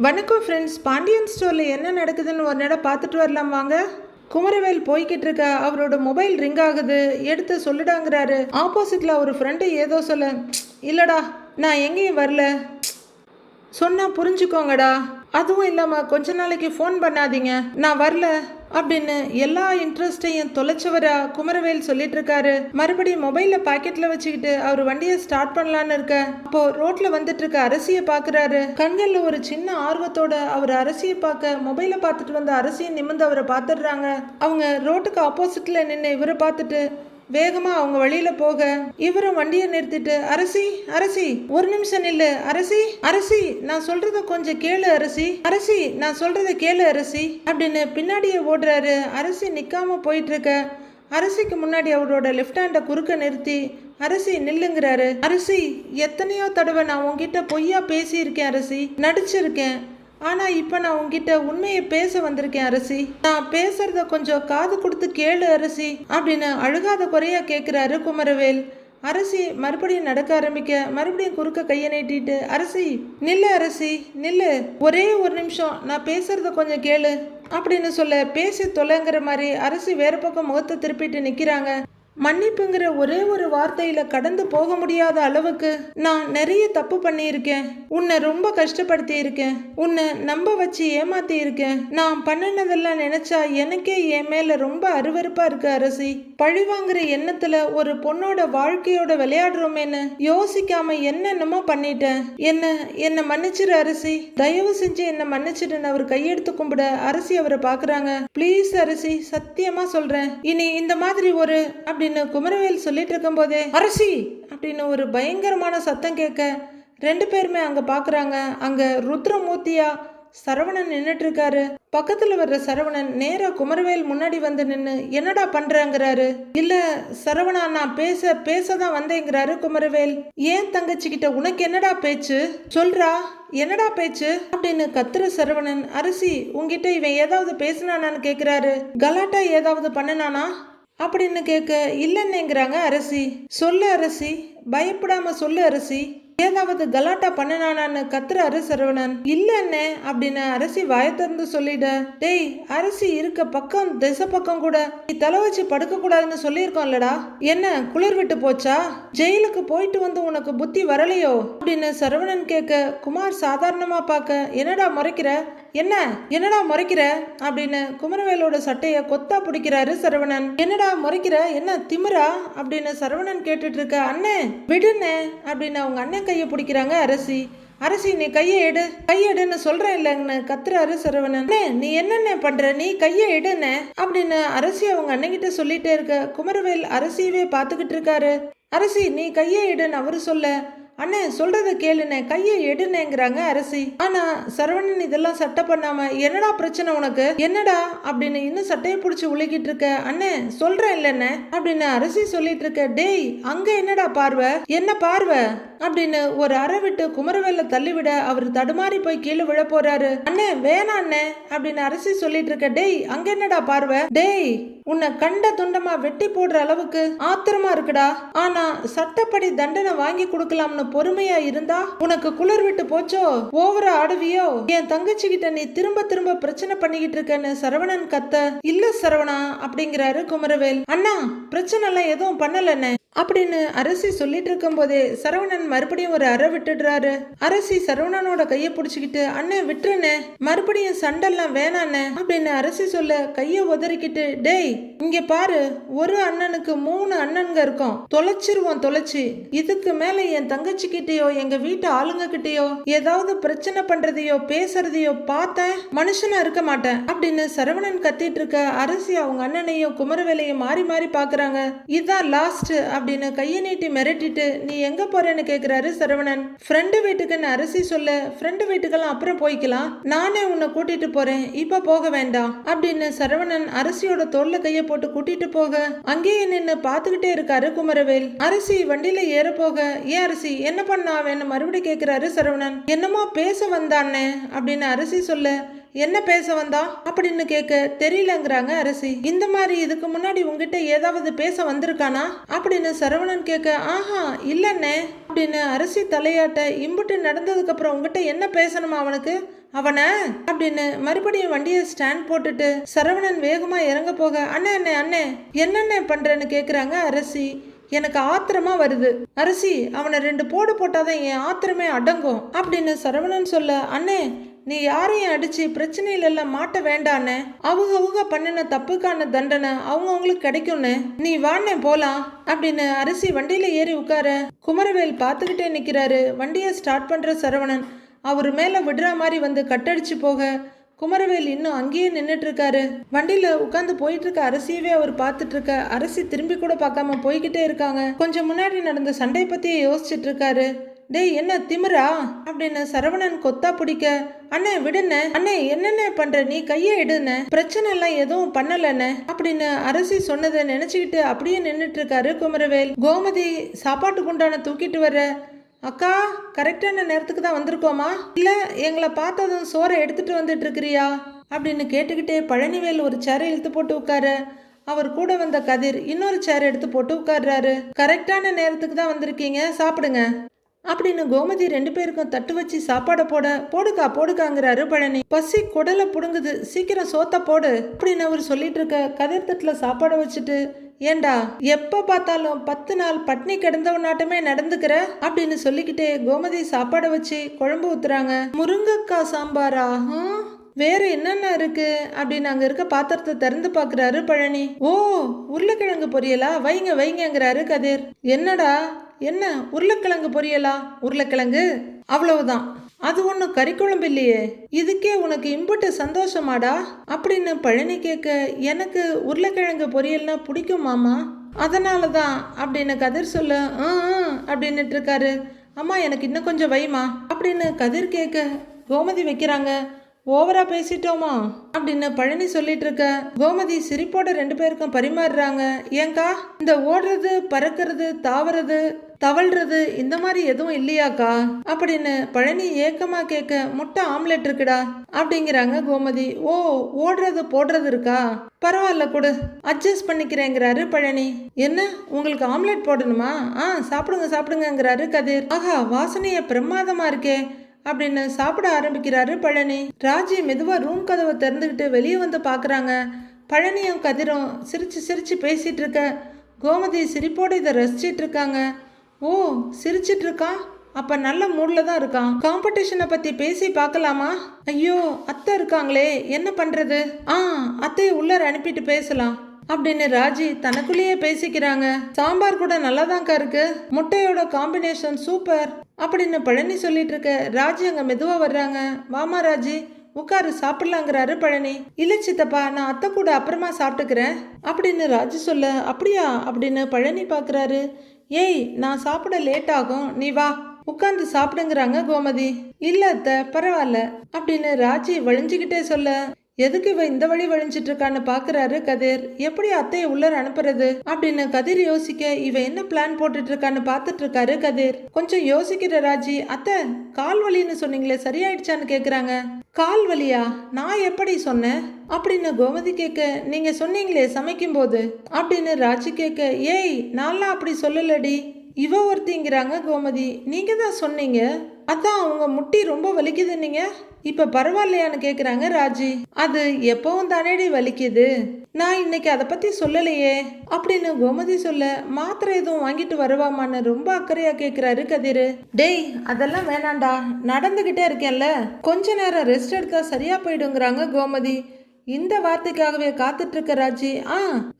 வணக்கம் ஃப்ரெண்ட்ஸ். பாண்டியன் ஸ்டோரில் என்ன நடக்குதுன்னு ஒரு நேரம் பார்த்துட்டு வரலாம் வாங்க. குமரவேல் போய்கிட்டு இருக்க அவரோட மொபைல் ரிங் ஆகுது. எடுத்து சொல்லிடாங்கிறாரு. ஆப்போசிட்டில் ஒரு ஃப்ரெண்டு ஏதோ சொல்ல, இல்லைடா நான் எங்கேயும் வரல, சொன்னால் புரிஞ்சுக்கோங்கடா, அதுவும் இல்லாமல் கொஞ்ச நாளைக்கு ஃபோன் பண்ணாதீங்க, நான் வரல அப்படின்னு எல்லா இன்ட்ரெஸ்டையும் தொலைச்சவரா குமரவேல் சொல்லிட்டு இருக்காரு. மறுபடியும் மொபைலை பாக்கெட்ல வச்சுக்கிட்டு அவர் வண்டியை ஸ்டார்ட் பண்ணலான்னு இருக்க, அப்போ ரோட்ல வந்துட்டு இருக்க அரசியை பாக்குறாரு. கண்கள்ல ஒரு சின்ன ஆர்வத்தோட அவர் அரசியை பார்க்க மொபைலை பார்த்துட்டு வந்த அரசியை நிமிர்ந்து அவரை பார்த்துடுறாங்க. அவங்க ரோட்டுக்கு ஆப்போசிட்ல நின்று இவரை பார்த்துட்டு வேகமா அவங்க வழியில போக இவரும் வண்டியை நிறுத்திட்டு, அரசி அரசி ஒரு நிமிஷம் நில்லு, அரசி அரசி நான் சொல்றத கொஞ்சம் கேளு, அரசி அரசி நான் சொல்றத கேளு அரசி அப்படின்னு பின்னாடியே ஓடுறாரு. அரசி நிக்காம போயிட்டு இருக்க அரசிக்கு முன்னாடி அவரோட லெஃப்ட் ஹேண்டை குறுக்க நிறுத்தி, அரசி நில்லுங்கிறாரு. அரசி எத்தனையோ தடவை நான் உங்ககிட்ட பொய்யா பேசியிருக்கேன் அரசி, நடிச்சிருக்கேன், ஆனா இப்ப நான் உங்ககிட்ட உண்மையை பேச வந்திருக்கேன் அரசி, நான் பேசுறத கொஞ்சம் காது கொடுத்து கேளு அரசி அப்படின்னு அழுகாத குறையா கேட்கிறாரு குமரவேல். அரசி மறுபடியும் நடக்க ஆரம்பிக்க மறுபடியும் குறுக்க கையை நீட்டிட்டு, அரசி நில்லு அரசி நில்லு, ஒரே ஒரு நிமிஷம் நான் பேசுறத கொஞ்சம் கேளு அப்படின்னு சொல்ல பேசி தொலைங்கிற மாதிரி அரசி வேற பக்கம் முகத்தை திருப்பிட்டு நிக்கிறாங்க. மன்னிப்புங்கிற ஒரே ஒரு வார்த்தையில கடந்து போக முடியாத அளவுக்கு நான் நிறைய தப்பு பண்ணியிருக்கேன், உன்னை ரொம்ப கஷ்டப்படுத்தி இருக்கேன், உன்னை நம்ப வச்சு ஏமாத்தி இருக்கேன், நான் பண்ணினதெல்லாம் நினைச்சா எனக்கே என் மேல ரொம்ப அருவருப்பா இருக்கு அரசி, பழிவாங்கிற எண்ணத்துல ஒரு பொண்ணோட வாழ்க்கையோட விளையாடுறோமேன்னு யோசிக்காம என்னென்னமோ பண்ணிட்டேன், என்ன மன்னிச்சிரு அரசி, தயவு செஞ்சு என்ன மன்னிச்சிடுன்னு அவர் கையெடுத்து கும்பிட அரசி அவரை பாக்குறாங்க. ப்ளீஸ் அரசி சத்தியமா சொல்றேன், இனி இந்த மாதிரி ஒரு அப்படின்னு குமரவேல் சொல்லிட்டு இருக்கும் போதே அரசி அப்படின்னு ஒரு பயங்கரமான சத்தம் கேட்க ரெண்டு பேருமே அங்க பாக்குறாங்க. அங்க ருத்ரமூர்த்தியா சரவணன் நின்னுட்டு இருக்காரு. பக்கத்துல வர்ற சரவணன் நேரா குமரவேல் முன்னாடி வந்து நின்னு என்னடா பண்றாங்கிறாரு. இல்ல சரவணா நான் பேசதான் வந்தேங்கிறாரு குமரவேல். ஏன் தங்கச்சி கிட்ட உனக்கு என்னடா பேச்சு, சொல்றா என்னடா பேச்சு அப்படின்னு கத்துற சரவணன், அரசி உங்ககிட்ட இவன் ஏதாவது பேசினானான்னு கேக்குறாரு. கலாட்டா ஏதாவது பண்ணனானா அப்படின்னு கேட்க இல்லைன்னேங்கிறாங்க அரசி. சொல்லு அரசி, பயப்படாம சொல்லு அரசி, ஏதாவது கலாட்டா பண்ணனானான்னு கத்துறாரு சரவணன். இல்லன்னே அப்படின்னு அரசி வாய திறந்து சொல்லிட, டேய் அரசி இருக்க பக்கம் திசை பக்கம் கூட நீ தலை வச்சு படுக்க கூடாதுன்னு சொல்லியிருக்கோம்லடா, என்ன குளிர் விட்டு போச்சா, ஜெயிலுக்கு போயிட்டு வந்து உனக்கு புத்தி வரலையோ அப்படின்னு சரவணன் கேட்க குமார் சாதாரணமா பார்க்க என்னடா முறைக்கிற, என்னடா முறைக்கிற அப்படின்னு குமரவேலோட சட்டைய கொத்தா பிடிக்கிறாரு சரவணன். என்னடா முறைக்கிற, என்ன திமிரா அப்படின்னு சரவணன் கேட்டுட்டு இருக்க. அண்ணே விடுனே அப்படின்னு அவங்க அண்ணன் கையை பிடிக்கிறாங்க அரசி. அரசி நீ கையெடுன்னு சொல்றேன் இல்லைன்னு கத்துறாரு சரவணன். நீ என்னென்ன பண்ற, நீ கையை எடுன அப்படின்னு அரசி அவங்க அண்ணங்கிட்ட சொல்லிட்டே இருக்க குமரவேல் அரசியவே பார்த்துக்கிட்டு இருக்காரு. அரசி நீ கையை எடுன்னு அவரு சொல்ல, அண்ணே சொல்றத கேளுனே கையை எடுனேங்கிறாங்க அரசி. ஆனா சரவணன் இதெல்லாம் சட்டை பண்ணாம என்னடா பிரச்சனை உனக்கு, என்னடா அப்படின்னு இன்னும் சட்டையை பிடிச்சி உழுகிட்டு இருக்க. அண்ணே சொல்றேன் இல்லைன்னு அப்படின்னு அரசி சொல்லிட்டு இருக்க. டேய் அங்க என்னடா பார்வை, என்ன பார்வை அப்படின்னு ஒரு அறை விட்டு குமரவேல தள்ளிவிட அவர் தடுமாறி போய் கீழே விழ போறாரு. அண்ணே வேணாம் அண்ணே அப்படின்னு அரசி சொல்லிட்டு இருக்க. டேய் அங்க என்னடா பார்வை, டேய் உன்னை கண்ட துண்டமா வெட்டி போடுற அளவுக்கு ஆத்திரமா இருக்குடா, ஆனா சட்டப்படி தண்டனை வாங்கி கொடுக்கலாம்னு பொறுமையா இருந்தா உனக்கு குளிர் விட்டு போச்சோ, ஓவரா ஆடுவியோ, என் தங்கச்சி கிட்ட நீ திரும்ப திரும்ப பிரச்சனை பண்ணிக்கிட்டு இருக்கன்னு சரவணன் கத்த. இல்ல சரவணா அப்படிங்கிறாரு குமரவேல். அண்ணா பிரச்சனை எல்லாம் எதுவும் பண்ணலன்னு அப்படின்னு அரசி சொல்லிட்டு இருக்கும் போதே சரவணன் மறுபடியும் ஒரு அறை விட்டுடுறாரு. அரசி சரவணனோட கையை பிடிச்சுக்கிட்டு, அண்ணே விட்டுருன்னு, மறுபடியும் சண்டெல்லாம் வேணான்னு அப்படின்னு அரசி சொல்ல கையை உதறிக்கிட்டு, டேய் இங்க பாரு, ஒரு அண்ணனுக்கு 3 அண்ணனுங்க இருக்கும், தொலைச்சிருவோம் தொலைச்சி, இதுக்கு மேல என் தங்கச்சி கிட்டயோ எங்க வீட்டு ஆளுங்க கிட்டயோ ஏதாவது பிரச்சனை பண்றதையோ பேசுறதையோ பார்த்தேன் மனுஷனா இருக்க மாட்டேன் அப்படின்னு சரவணன் கத்திட்டு இருக்க அரசி அவங்க அண்ணனையும் குமரவேலையும் மாறி மாறி பாக்குறாங்க. இதுதான் லாஸ்ட் அப்படின்னு கையை நீட்டி மிரட்டிட்டு நீ எங்க போறேன்னு கேக்குறாரு சரவணன். ஃப்ரெண்டு வீட்டுக்குன்னு அரசி சொல்ல, ஃப்ரெண்டு வீட்டுக்கெல்லாம் அப்புறம் போய்க்கலாம், நானே உன்னை கூட்டிட்டு போறேன், இப்ப போக வேண்டாம் அப்படின்னு சரவணன் அரசியோட தோல்ல கையை போட்டு கூட்டிட்டு போக அங்கேயே நின்னு பாத்துக்கிட்டே இருக்காரு குமரவேல். அரசி வண்டியில ஏற போக, ஏன் அரசி என்ன பண்ணா வேணும் மறுபடியும் கேக்குறாரு சரவணன். என்னமோ பேச வந்தானே அப்படின்னு அரசி சொல்ல, என்ன பேச வந்தா அப்படின்னு கேட்க தெரியலங்கிறாங்க அரசி. இந்த மாதிரி இதுக்கு முன்னாடி உங்ககிட்ட ஏதாவது பேச வந்திருக்கானா அப்படின்னு சரவணன் கேட்க, ஆஹா இல்லன்னே அப்படின்னு அரசி தலையாட்ட. இம்புட்டு நடந்ததுக்கு அப்புறம் உங்ககிட்ட என்ன பேசணுமா அவனுக்கு அவனை அப்படின்னு மறுபடியும் வண்டியை ஸ்டாண்ட் போட்டுட்டு சரவணன் வேகமா இறங்க போக, அண்ணே அண்ணே அண்ணே என்னென்ன பண்றேன்னு கேக்குறாங்க அரசி. எனக்கு ஆத்திரமா வருது அரசி, அவனை 2 போடு போட்டாதான் என் ஆத்திரமே அடங்கும் அப்படின்னு சரவணன் சொல்ல, அண்ணே நீ யாரையும் அடிச்சு பிரச்சனையில எல்லாம் மாட்ட வேண்டானே, அவங்க பண்ணின தப்புக்கான தண்டனை அவங்களுக்கு கிடைக்கும்னு, நீ வாண்ணே போலாம் அப்படின்னு அரசி வண்டியில ஏறி உட்கார குமரவேல் பார்த்துக்கிட்டே நிக்கிறாரு. வண்டியை ஸ்டார்ட் பண்ற சரவணன் அவர் மேல விடுற மாதிரி வந்து கட்டடிச்சு போக குமரவேல் இன்னும் அங்கேயே நின்றுட்டு இருக்காரு. வண்டியில உட்காந்து போயிட்டு இருக்க அரசியவே அவர் பார்த்துட்டு இருக்க. அரசி திரும்பி கூட பார்க்காம போய்கிட்டே இருக்காங்க. கொஞ்சம் முன்னாடி நடந்த சண்டை பத்தியே யோசிச்சுட்டு இருக்காரு. டேய் என்ன திமிரா அப்படின்னு சரவணன் கொத்தா பிடிக்க, அண்ணே விடுன அண்ணே என்னென்ன பண்ற, நீ கையை எடுன, பிரச்சனை எல்லாம் எதுவும் பண்ணலன்னு அப்படின்னு அரசி சொன்னதை நினைச்சுக்கிட்டு அப்படியே நின்றுட்டு இருக்காரு குமரவேல். கோமதி சாப்பாட்டுக்கு உண்டான தூக்கிட்டு வர, அக்கா கரெக்டான நேரத்துக்கு தான் வந்திருக்கோமா, இல்ல எங்களை பார்த்ததும் சோறை எடுத்துட்டு வந்துட்டு இருக்கிறியா அப்படின்னு கேட்டுக்கிட்டே பழனிவேல் ஒரு சேரை இழுத்து போட்டு உட்கார, அவர் கூட வந்த கதிர் இன்னொரு சேர் எடுத்து போட்டு உட்கார்றாரு. கரெக்டான நேரத்துக்கு தான் வந்திருக்கீங்க, சாப்பிடுங்க அப்படின்னு கோமதி 2 பேருக்கும் தட்டு வச்சு சாப்பாடை போடுக்காங்கிறாரு பழனி. பசி குடலை புடுங்குது, சீக்கிரம் சோத்த போடு அப்படின்னு அவர் சொல்லிட்டு இருக்க கதிர் தட்டுல சாப்பாடை வச்சுட்டு, ஏண்டா எப்ப பார்த்தாலும் 10 நாள் பட்னி கிடந்தவனாட்டமே நடந்துக்கிற அப்படின்னு சொல்லிக்கிட்டே கோமதி சாப்பாடை வச்சு குழம்பு ஊத்துறாங்க. முருங்கக்காய் சாம்பாரா, வேற என்னென்ன இருக்கு அப்படின்னு அங்க இருக்க பாத்திரத்தை திறந்து பாக்குறாரு பழனி. ஓ உருளைக்கிழங்கு பொரியலா, வைங்கிறாரு கதிர். என்னடா என்ன உருளைக்கிழங்கு பொரியலா, உருளைக்கிழங்கு அவ்வளவுதான், அது ஒன்றும் கறிக்குழம்பு இல்லையே, இதுக்கே உனக்கு இம்புட்டு சந்தோஷமாடா அப்படின்னு பழனி கேட்க, எனக்கு உருளைக்கிழங்கு பொரியல்னா பிடிக்கும் மாமா, அதனால தான் அப்படின்னு கதிர் சொல்ல, அப்படின்னுட்டு இருக்காரு. அம்மா எனக்கு இன்னும் கொஞ்சம் வைமா அப்படின்னு கதிர் கேட்க கோமதி வைக்கிறாங்க. ஓவரா பேசிட்டோமா அப்படின்னு பழனி சொல்லிட்டு இருக்க கோமதி சிரிப்போட 2 பேருக்கும் பரிமாறுறாங்க. ஏங்கா இந்த ஓடுறது பறக்கிறது தாவறது தவழ்றது இந்த மாதிரி எதுவும் இல்லையாக்கா அப்படின்னு பழனி ஏக்கமா கேட்க, முட்டை ஆம்லெட் இருக்குடா அப்படிங்கிறாங்க கோமதி. ஓ ஓடுறது போடுறது இருக்கா, பரவாயில்ல கொடு அட்ஜஸ்ட் பண்ணிக்கிறேங்கிறாரு பழனி. என்ன உங்களுக்கு ஆம்லெட் போடணுமா, சாப்பிடுங்கிறாரு கதிர். ஆஹா வாசனைய பிரமாதமா இருக்கே அப்படின்னு சாப்பிட ஆரம்பிக்கிறாரு பழனி. ராஜி மெதுவா ரூம் கதவை திறந்துக்கிட்டு வெளியே வந்து பாக்குறாங்க. பழனியும் கதிரும் சிரிச்சு பேசிட்டு இருக்க கோமதி சிரிப்போட இதை ரசிச்சிட்டு இருக்காங்க. ஓ சிரிச்சிட்டு இருக்கான், அப்ப நல்ல மூட்ல தான் இருக்கான். காம்படிஷனை பத்தி பேசி பார்க்கலாமா, ஐயோ அத்தை இருக்காங்களே என்ன பண்றது, அத்தையை உள்ளர அனுப்பிட்டு பேசலாம் அப்படின்னு ராஜி தனக்குள்ளேயே பேசிக்கிறாங்க. சாம்பார் கூட நல்லாதான்க்கா இருக்கு, முட்டையோட காம்பினேஷன் சூப்பர் அப்படின்னு பழனி சொல்லிட்டு இருக்க ராஜி அங்க மெதுவா வர்றாங்க. வாமா ராஜி உட்காரு சாப்பிடலாங்கிறாரு பழனி. இல்ல சித்தப்பா நான் அத்தை கூட அப்புறமா சாப்பிட்டுக்கிறேன் அப்படின்னு ராஜி சொல்ல, அப்படியா அப்படின்னு பழனி பாக்குறாரு. ஏய் நான் சாப்பிட லேட் ஆகும், நீ வா உட்காந்து சாப்பிடுங்கிறாங்க கோமதி. இல்ல அத்தை பரவாயில்ல அப்படின்னு ராஜி வழிஞ்சுக்கிட்டே சொல்ல, எதுக்கு இவ இந்த வழி வழிஞ்சிட்டு இருக்கான்னு பாக்குறாரு கதிர். எப்படி அத்தையை உள்ளர அனுப்புறது அப்படின்னு கதிர் யோசிக்க, இவ என்ன பிளான் போட்டுட்டு இருக்கான்னு பாத்துட்டு இருக்காரு கதிர். கொஞ்சம் யோசிக்கிற ராஜி, அத்தை கால் வலின்னு சொன்னீங்களே சரியாயிடுச்சான்னு கேக்குறாங்க. கால் வலியா, நான் எப்படி சொன்னேன் அப்படின்னு கோமதி கேட்க, நீங்க சொன்னீங்களே சமைக்கும் போது அப்படின்னு ராஜி கேட்க, ஏய் நான்லாம் அப்படி சொல்லலடி இவ ஒருத்திங்கிறாங்க கோமதி. நீங்க தான் சொன்னீங்க, அதான் உங்க முட்டி ரொம்ப வலிக்குது நீங்க, இப்ப பரவாயில்லையான்னு கேக்குறாங்க ராஜி. அது எப்பவும் தானேடி வலிக்குது, நான் இன்னைக்கு அதை பத்தி சொல்லலையே அப்படின்னு கோமதி சொல்ல, மாத்திரை எதுவும் வாங்கிட்டு வருவாமான்னு ரொம்ப அக்கறையா கேக்குறாரு கதிர். டேய் அதெல்லாம் வேணாண்டா, நடந்துகிட்டே இருக்கேன்ல, கொஞ்ச நேரம் ரெஸ்ட் எடுத்தா சரியா போயிடுங்கிறாங்க கோமதி. இந்த வார்த்தைக்காகவே காத்துட்டு இருக்க ராஜி,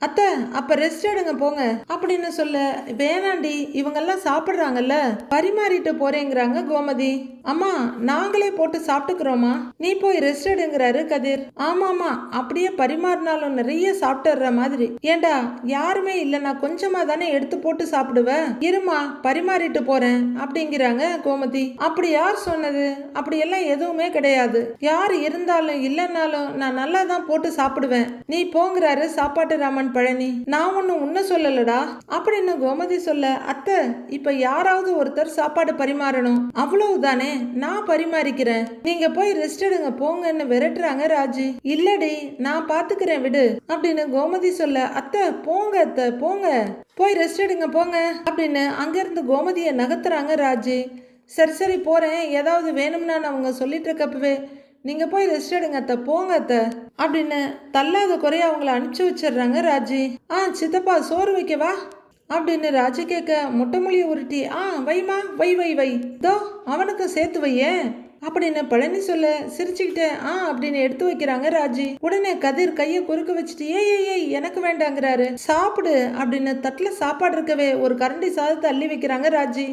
அத்தை அப்ப ரெஸ்ட் எடுங்க போங்க அப்படின்னு சொல்ல, வேணாண்டி இவங்கெல்லாம் சாப்பிடுறாங்கல்ல பரிமாறிட்டு போறேங்கிறாங்க கோமதி. அம்மா நாங்களே போட்டு சாப்பிட்டுக்கிறோமா, நீ போய் ரெஸ்ட் எடுங்கிறாரு கதிர். ஆமாமா அப்படியே பரிமாறினாலும் நிறைய சாப்பிட்டுற மாதிரி, ஏண்டா யாருமே இல்ல நான் கொஞ்சமா தானே எடுத்து போட்டு சாப்பிடுவேன், இருமா பரிமாறிட்டு போறேன் அப்படிங்கிறாங்க கோமதி. அப்படி யார் சொன்னது, அப்படி எல்லாம் எதுவுமே கிடையாது, யார் இருந்தாலும் இல்லைன்னாலும் நான் நல்லா போட்டு சாப்பிடுவேன், நீ போங்கிறாரு சாப்பாட்டு ராமன் பழனி. நான் ஒன்னும் உன்ன சொல்லலடா அப்படின்னு கோமதி சொல்ல, அத்தை இப்ப யாராவது ஒருத்தர் சாப்பாடு பரிமாறணும் அவ்வளவுதானே, நான் பரிமாறிக்கிறேன், நீங்க போய் ரெஸ்ட் எடுங்க போங்கன்னு விரட்டுறாங்க ராஜி. இல்லடி நான் பாத்துக்கிறேன் விடு அப்படின்னு கோமதி சொல்ல, அத்தை போங்க அத்தை போங்க போய் ரெஸ்ட் எடுங்க போங்க அப்படின்னு அங்கிருந்து கோமதியை நகர்த்துறாங்க ராஜி. சரி போறேன், ஏதாவது வேணும்னா அவங்க சொல்லிட்டு இருக்கப்பவே, நீங்கள் போய் ரெஸ்ட் எடுங்க அத்தை, போங்க அத்தை அப்படின்னு தள்ளாத குறைய அவங்கள அனுப்பிச்சி வச்சிடுறாங்க ராஜி. சித்தப்பா சோறு வைக்கவா அப்படின்னு ராஜி கேட்க முட்டை மொழியை உருட்டி வைமா வை வை வை தோ அவனுக்கு சேர்த்து வையேன் அப்படின்னு பழனி சொல்ல சிரிச்சுக்கிட்டே அப்படின்னு எடுத்து வைக்கிறாங்க ராஜி. உடனே கதிர் கையை குறுக்க வச்சுட்டு ஏய் எனக்கு வேண்டாங்கிறாரு. சாப்பிடு அப்படின்னு தட்டில் சாப்பாடு இருக்கவே ஒரு கரண்டி சாதத்தை அள்ளி வைக்கிறாங்க ராஜி.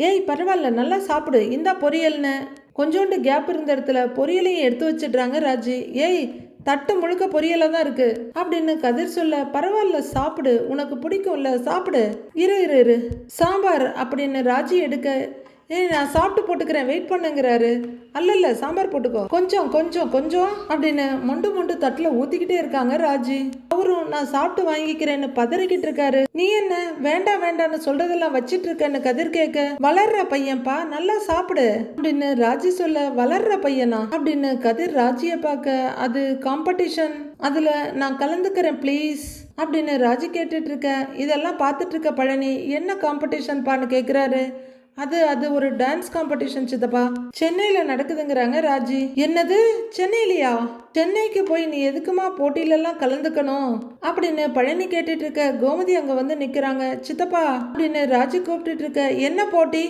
ஏய் பரவாயில்ல நல்லா சாப்பிடு, இந்தா பொரியல்னு கொஞ்சோண்டு கேப் இருந்த இடத்துல பொரியலையும் எடுத்து வச்சிடுறாங்க ராஜி. ஏய் தட்டு முழுக்க பொரியலாக தான் இருக்கு அப்படின்னு கதிர் சொல்ல பரவாயில்ல சாப்பிடு, உனக்கு பிடிக்கும்ல சாப்பிடு, இரு சாம்பார் அப்படின்னு ராஜி எடுக்க நான் சாப்பிட்டு போட்டுக்கிறேன் வெயிட் பண்ணுங்கிறாரு. அல்ல சாம்பார் போட்டுக்கோ, கொஞ்சம் கொஞ்சம் கொஞ்சம் அப்படின்னு மொண்டு தட்டில் ஊத்திக்கிட்டே இருக்காங்க ராஜி. அவரும் நான் சாப்பிட்டு வாங்கிக்கிறேன்னு பதறிக்கிட்டு இருக்காரு. நீ என்ன வேண்டான்னு சொல்றதெல்லாம் வச்சிட்டு இருக்கன்னு கதிர் கேட்க வளர்ற பையன்பா நல்லா சாப்பிடு அப்படின்னு ராஜி சொல்ல வளர்ற பையனா அப்படின்னு கதிர் ராஜியை பார்க்க அது காம்படிஷன், அதுல நான் கலந்துக்கிறேன் ப்ளீஸ் அப்படின்னு ராஜி கேட்டுட்டு இருக்க. இதெல்லாம் பார்த்துட்டு இருக்க பழனி என்ன காம்படிஷன்பான்னு கேட்குறாரு. அது ஒரு டான்ஸ் காம்படிஷன் சித்தப்பா, சென்னையில நடக்குதுங்கிறாங்க ராஜி. என்னது சென்னையிலயா? சென்னைக்கு போய் நீ எதுக்குமா போட்டியிலெல்லாம் கலந்துக்கணும் அப்படின்னு பழனி கேட்டுட்டு இருக்க. கோமதி அங்க வந்து நிக்கிறாங்க. சித்தப்பா அப்படின்னு ராஜி கூப்பிட்டு இருக்க. என்ன போட்டி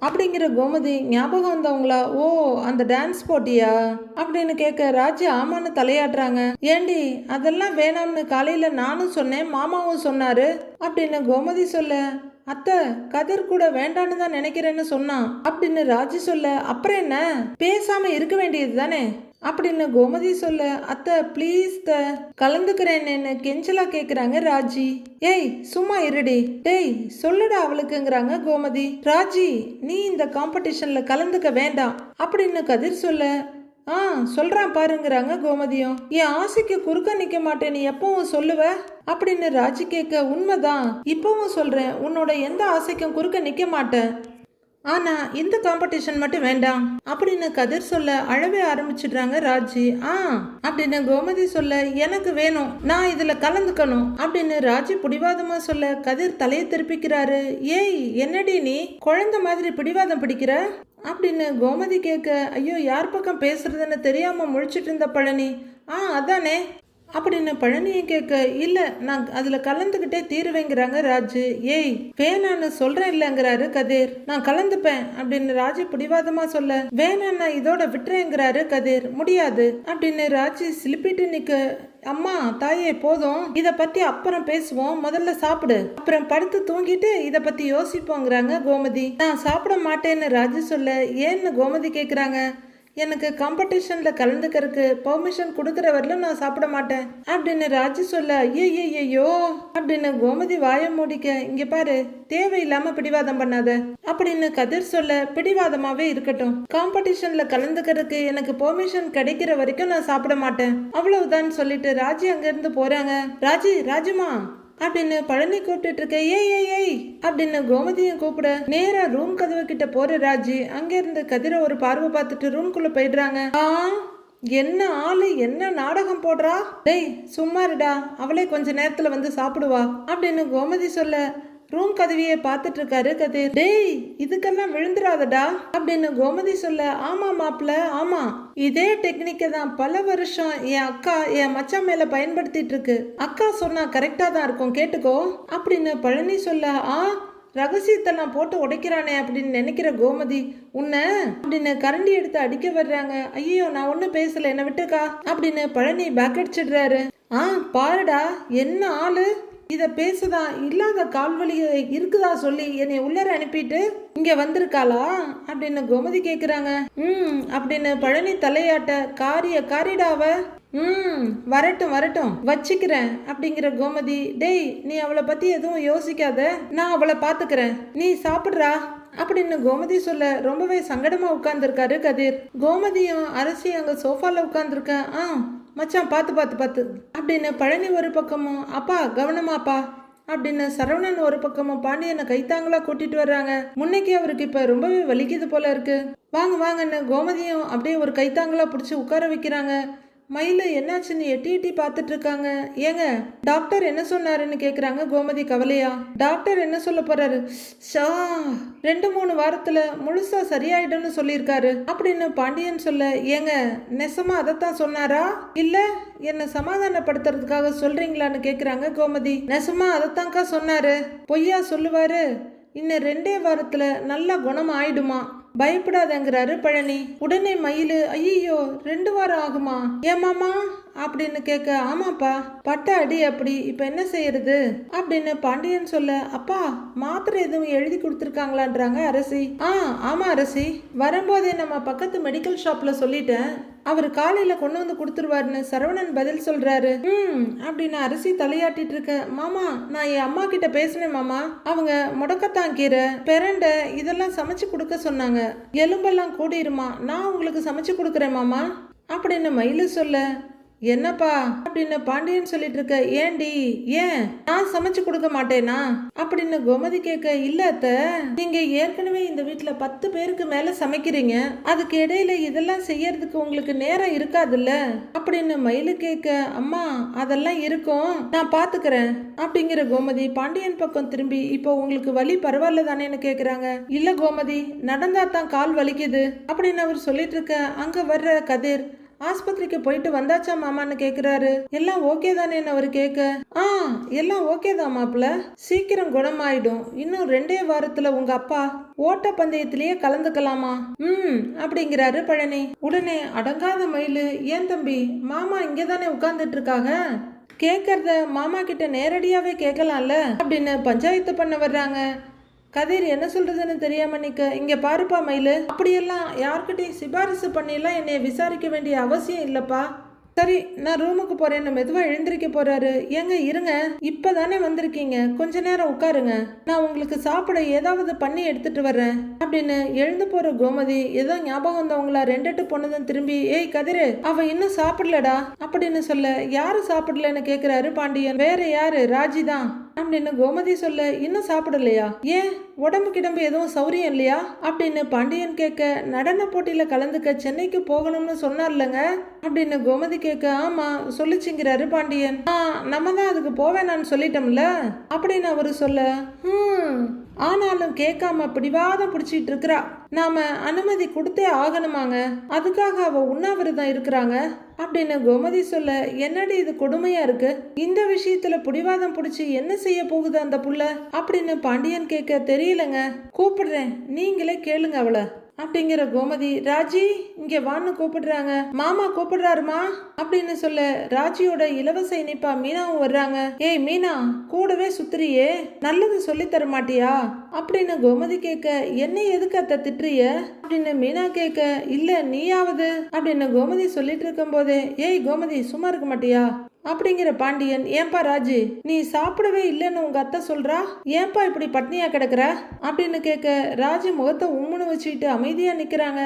அப்படிங்கிற கோமதி ஞாபகம் வந்தவங்களா? ஓ அந்த டான்ஸ் போட்டியா அப்படின்னு கேட்க ராஜி ஆமான்னு தலையாட்டுறாங்க. ஏண்டி அதெல்லாம் வேணாம்னு காலையில நானும் சொன்னேன் மாமாவும் சொன்னாரு அப்படின்னு கோமதி சொல்ல அத்தை கதிர் கூட வேண்டான்னு தான் நினைக்கிறேன்னு சொன்னான் அப்படின்னு ராஜி சொல்ல அப்புறம் என்ன பேசாம இருக்க வேண்டியது தானே அப்படின்னு கோமதி சொல்ல அத்தை ப்ளீஸ் கலந்துக்கிறேன்னு கெஞ்சலா கேக்குறாங்க ராஜி. ஏய் சும்மா இருடி, டேய் சொல்லுடா அவளுக்குங்கிறாங்க கோமதி. ராஜி நீ இந்த காம்படிஷன்ல கலந்துக்க வேண்டாம் அப்படின்னு கதிர் சொல்ல சொல்றான் பாருங்கிறாங்க கோமதியும். என் ஆசைக்கு குறுக்க நிக்க மாட்டேன் நீ எப்பவும் சொல்லுவ அப்படின்னு ராஜி கேட்க உண்மைதான் இப்பவும் சொல்றேன், உன்னோட எந்த ஆசைக்கும் குறுக்க நிக்க மாட்டேன், ஆனா இந்த காம்படிஷன் மட்டும் வேண்டாம் அப்படின்னு கதிர் சொல்ல அழவே ஆரம்பிச்சிடுறாங்க ராஜி. அப்படின்னு கோமதி சொல்ல எனக்கு வேணும், நான் இதுல கலந்துக்கணும் அப்படின்னு ராஜி பிடிவாதமா சொல்ல கதிர் தலையை திருப்பிக்கிறாரு. ஏய் என்னடி நீ குழந்தை மாதிரி பிடிவாதம் பிடிக்கிற அப்படின்னு கோமதி கேட்க ஐயோ யார் பக்கம் பேசுறதுன்னு தெரியாம முழிச்சிட்டு இருந்த பழனி அதானே அப்படின்னு பழனியும் கேட்க இல்ல நான் அதுல கலந்துகிட்டே தீருவேங்கிறாங்க ராஜு. ஏய் வேணான்னு சொல்றேன் இல்லங்கிறாரு கதிர். நான் கலந்துப்பேன் அப்படின்னு ராஜு பிடிவாதமா சொல்ல வேணான்னா இதோட விட்டுறேங்கிறாரு கதிர். முடியாது அப்படின்னு ராஜு சிலிப்பிட்டு நிக்க அம்மா தாயே போதும், இத பத்தி அப்புறம் பேசுவோம், முதல்ல சாப்பிடு, அப்புறம் படுத்து தூங்கிட்டு இத பத்தி யோசிப்போங்கிறாங்க கோமதி. நான் சாப்பிட மாட்டேன்னு ராஜு சொல்ல ஏன்னு கோமதி கேக்குறாங்க. எனக்கு காம்படிஷன்ல கலந்துக்கிறதுக்கு பெர்மிஷன் கொடுக்குற வரலும் நான் சாப்பிட மாட்டேன் அப்படின்னு ராஜு சொல்ல ஐயோ அப்படின்னு கோமதி வாய மூடிக்க இங்க பாரு தேவையில்லாம பிடிவாதம் பண்ணாத அப்படின்னு கதிர் சொல்ல பிடிவாதமாவே இருக்கட்டும், காம்படிஷன்ல கலந்துக்கிறதுக்கு எனக்கு பெர்மிஷன் கிடைக்கிற வரைக்கும் நான் சாப்பிட மாட்டேன் அவ்வளவுதான் சொல்லிட்டு ராஜி அங்க இருந்து போறாங்க. ராஜுமா அப்படின்னு பழனி கூப்பிட்டு இருக்க. ஏய் அப்படின்னு கோமதியும் கூப்பிட நேரா ரூம் கதவு கிட்ட போற ராஜி அங்க இருந்து கதிரை ஒரு பார்வை பார்த்துட்டு ரூம்குள்ள போயிடுறாங்க. என்ன ஆளு என்ன நாடகம் போடுறா, டேய் சும்மா இருடா அவளே கொஞ்ச நேரத்துல வந்து சாப்பிடுவா அப்படின்னு கோமதி சொல்ல ரூம் கதவியை பார்த்துட்டு இருக்காரு கதிர். டேய் இதுக்கெல்லாம் விழுந்துடாதடா அப்படின்னு கோமதி சொல்ல ஆமா மாப்பிள்ள ஆமா, இதே டெக்னிக்கை தான் பல வருஷம் என் அக்கா என் மச்சான் மேல பயன்படுத்திட்டு இருக்கு, அக்கா சொன்னா கரெக்டா தான் இருக்கும் கேட்டுக்கோ அப்படின்னு பழனி சொல்ல ரகசியத்தை நான் போட்டு உடைக்கிறானே அப்படின்னு நினைக்கிற கோமதி உன்னை அப்படின்னு கரண்டி எடுத்து அடிக்க வர்றாங்க. ஐயோ நான் ஒன்னும் பேசல என்ன விட்டுக்கா அப்படின்னு பழனி பேக் அடிச்சிடுறாரு. பாருடா என்ன ஆளு, இத பேசுதான் இல்லாத கால்வலிய இருக்குதா சொல்லி என்னை உள்ளர அனுப்பிட்டு இங்க வந்திருக்காளா அப்படின்னு கோமதி கேக்குறாங்க. அப்படின்னு பழனி தலையாட்ட காரிடாவ வரட்டும் வச்சுக்கிறேன் அப்படிங்கிற கோமதி. டேய் நீ அவளை பத்தி எதுவும் யோசிக்காத, நான் அவளை பாத்துக்கிறேன், நீ சாப்பிடுறா அப்படின்னு கோமதி சொல்ல ரொம்பவே சங்கடமா உட்கார்ந்துருக்காரு கதிர். கோமதியும் அரசி அங்க சோஃபால உட்கார்ந்துருக்க. மச்சான் பார்த்து அப்படின்னு பழனி ஒரு பக்கமும் அப்பா கவனமாப்பா அப்படின்னு சரவணன் ஒரு பக்கமும் பாண்டியனை கைத்தாங்களா கூட்டிட்டு வர்றாங்க. முன்னைக்கு அவருக்கு இப்ப ரொம்பவே வலிக்குது போல இருக்கு. வாங்கன்னு கோமதியும் அப்படியே ஒரு கைத்தாங்களா பிடிச்சி உட்கார வைக்கிறாங்க. மயிலு என்னாச்சுன்னு எட்டி எட்டி பார்த்துட்டு இருக்காங்க. ஏங்க டாக்டர் என்ன சொன்னாருன்னு கேக்குறாங்க கோமதி கவலையா. டாக்டர் என்ன சொல்ல போறாரு, ஷா 2-3 வாரத்துல முழுசா சரியாயிடும்னு சொல்லியிருக்காரு அப்படின்னு பாண்டியன் சொல்ல, ஏங்க நெசமா அதைத்தான் சொன்னாரா இல்ல என்ன சமாதானப்படுத்துறதுக்காக சொல்றீங்களான்னு கேக்குறாங்க கோமதி. நெசமா அதைத்தான்க்கா சொன்னாரு, பொய்யா சொல்லுவாரு. இன்னும் 2 வாரத்துல நல்லா குணம் ஆயிடுமா, பயப்படாதங்கிறாரு பழனி. உடனே மயிலு, ஐயோ 2 வாரம் ஆகுமா ஏமாமா அப்படின்னு கேட்க, ஆமாப்பா பட்ட அடி அப்படி, இப்ப என்ன செய்யறது அப்படின்னு பாண்டியன் சொல்ல, அப்பா மாத்திரை எதுவும் எழுதி கொடுத்துருக்காங்களான்றாங்க அரசி. ஆமா அரசி, வரும்போதே நம்ம பக்கத்து மெடிக்கல் ஷாப்ல சொல்லிட்டேன், அவர் காலையில கொண்டு வந்து கொடுத்துருவாருன்னு சரவணன் பதில் சொல்றாரு. அப்படின்னு அரசி தலையாட்டிட்டு இருக்க, மாமா நான் என் அம்மா கிட்ட பேசினேன் மாமா, அவங்க முடக்கத்தான் கீரை பெரண்டை இதெல்லாம் சமைச்சு கொடுக்க சொன்னாங்க, எலும்பெல்லாம் கூடிருமா, நான் உங்களுக்கு சமைச்சு கொடுக்குறேன் மாமா அப்படின்னு மயிலு சொல்ல, என்னப்பா அப்படின்னு பாண்டியன் சொல்லிட்டு இருக்க, ஏண்டி ஏன் நான் சமைச்சு கொடுக்க மாட்டேனா அப்படின்னு கோமதி கேட்க, இல்ல அத்தை நீங்க ஏற்கனவே இந்த வீட்டுல 10 பேருக்கு மேல சமைக்கிறீங்க, அதுக்கு இடையில இதெல்லாம் செய்யறதுக்கு உங்களுக்கு நேரம் இருக்காதுல்ல அப்படின்னு மயிலு கேட்க, அம்மா அதெல்லாம் இருக்கும் நான் பாத்துக்கிறேன் அப்படிங்கிற கோமதி பாண்டியன் பக்கம் திரும்பி, இப்போ உங்களுக்கு வலி பரவாயில்ல தானேன்னு கேக்குறாங்க. இல்ல கோமதி நடந்தா தான் கால் வலிக்குது அப்படின்னு அவர் சொல்லிட்டு இருக்க, அங்க வர்ற கதிர் ஆஸ்பத்திரிக்கு போயிட்டு வந்தாச்சா மாமான்னு கேக்குறாரு. எல்லாம் ஓகே தானேன்னு அவரு கேட்க, எல்லாம் ஓகே தான் மாப்பிள்ள, சீக்கிரம் குணமாயிடும், இன்னும் 2 வாரத்துல உங்க அப்பா ஓட்ட பந்தயத்திலேயே கலந்துக்கலாமா அப்படிங்கிறாரு பழனி. உடனே அடங்காத மயிலு, ஏன் தம்பி மாமா இங்கதானே உட்கார்ந்துட்டு இருக்காங்க, கேட்கறத மாமா கிட்ட நேரடியாவே கேட்கலாம்ல அப்படின்னு பஞ்சாயத்து பண்ண வர்றாங்க. கதிர் என்ன சொல்றதுன்னு தெரியாம நிக்க, இங்க பாருப்பா மயிலு, அப்படியெல்லாம் யார்கிட்டையும் சிபாரிசு பண்ணியெல்லாம் என்னைய விசாரிக்க வேண்டிய அவசியம் இல்லப்பா, சரி நான் ரூமுக்கு போறேன்னு மெதுவா எழுந்திருக்க போறாரு. ஏங்க இருங்க, இப்பதானே வந்திருக்கீங்க, கொஞ்ச நேரம் உட்காருங்க, நான் உங்களுக்கு சாப்பிட ஏதாவது பண்ணி எடுத்துட்டு வர்றேன் அப்படின்னு எழுந்து போற கோமதி ஏதோ ஞாபகம் வந்தவங்களா 2 பொண்ணுதான் திரும்பி, ஏய் கதிரு அவ இன்னும் சாப்பிடலடா அப்படின்னு சொல்ல, யாரு சாப்பிடலன்னு கேக்குறாரு பாண்டியன். வேற யாரு, ராஜி தான் அப்படின்னு கோமதி சொல்ல, இன்னும் சாப்பிடலையா, ஏன் உடம்பு கிடம்பு எதுவும் சௌரியம் இல்லையா அப்படின்னு பாண்டியன் கேட்க, நடன போட்டியில கலந்துக்க சென்னைக்கு போகணும்னு சொன்னார்லங்க அப்படின்னு கோமதி கேட்க, ஆமா சொல்லிச்சுங்கிறாரு பாண்டியன். நம்ம தான் அதுக்கு போவேனான்னு சொல்லிட்டோம்ல அப்படின்னு அவரு சொல்ல, ஆனாலும் கேட்காம பிடிவாதம் பிடிச்சிட்டு இருக்கிறா, நாம அனுமதி கொடுத்தே ஆகணுமாங்க, அதுக்காக அவ உண்ணாவிரதம் இருக்கிறாங்க அப்படின்னு கோமதி சொல்ல, என்னடி இது கொடுமையா இருக்கு, இந்த விஷயத்துல பிடிவாதம் பிடிச்சி என்ன செய்ய போகுது அந்த புள்ள அப்படின்னு பாண்டியன் கேட்க, தெரியலங்க கூப்பிடுறேன் நீங்களே கேளுங்க அவளை அப்படிங்கிற கோமதி, ராஜி இங்க வான்னு கூப்பிடுறாங்க, மாமா கூப்பிடுறாருமா அப்படின்னு சொல்ல, ராஜியோட இலவச இனிப்பா மீனாவும் வர்றாங்க. ஏய் மீனா கூடவே சுத்துறியே, நல்லது சொல்லி தர மாட்டியா அப்படின்னு கோமதி கேட்க, என்ன எதுக்கு அத்தை திட்டுறிய அப்படின்னு மீனா கேட்க, இல்ல நீயாவது அப்படின்னு கோமதி சொல்லிட்டு இருக்கும் போதே, ஏய் கோமதி சும்மா இருக்க மாட்டியா அப்படிங்கிற பாண்டியன், ஏன்பா ராஜி நீ சாப்பிடவே இல்லைன்னு உங்க அத்தை சொல்றா, ஏன்பா இப்படி பட்னியா கிடக்குற அப்படின்னு கேட்க, ராஜி முகத்தை உம்முன்னு வச்சுக்கிட்டு அமைதியா நிக்கிறாங்க.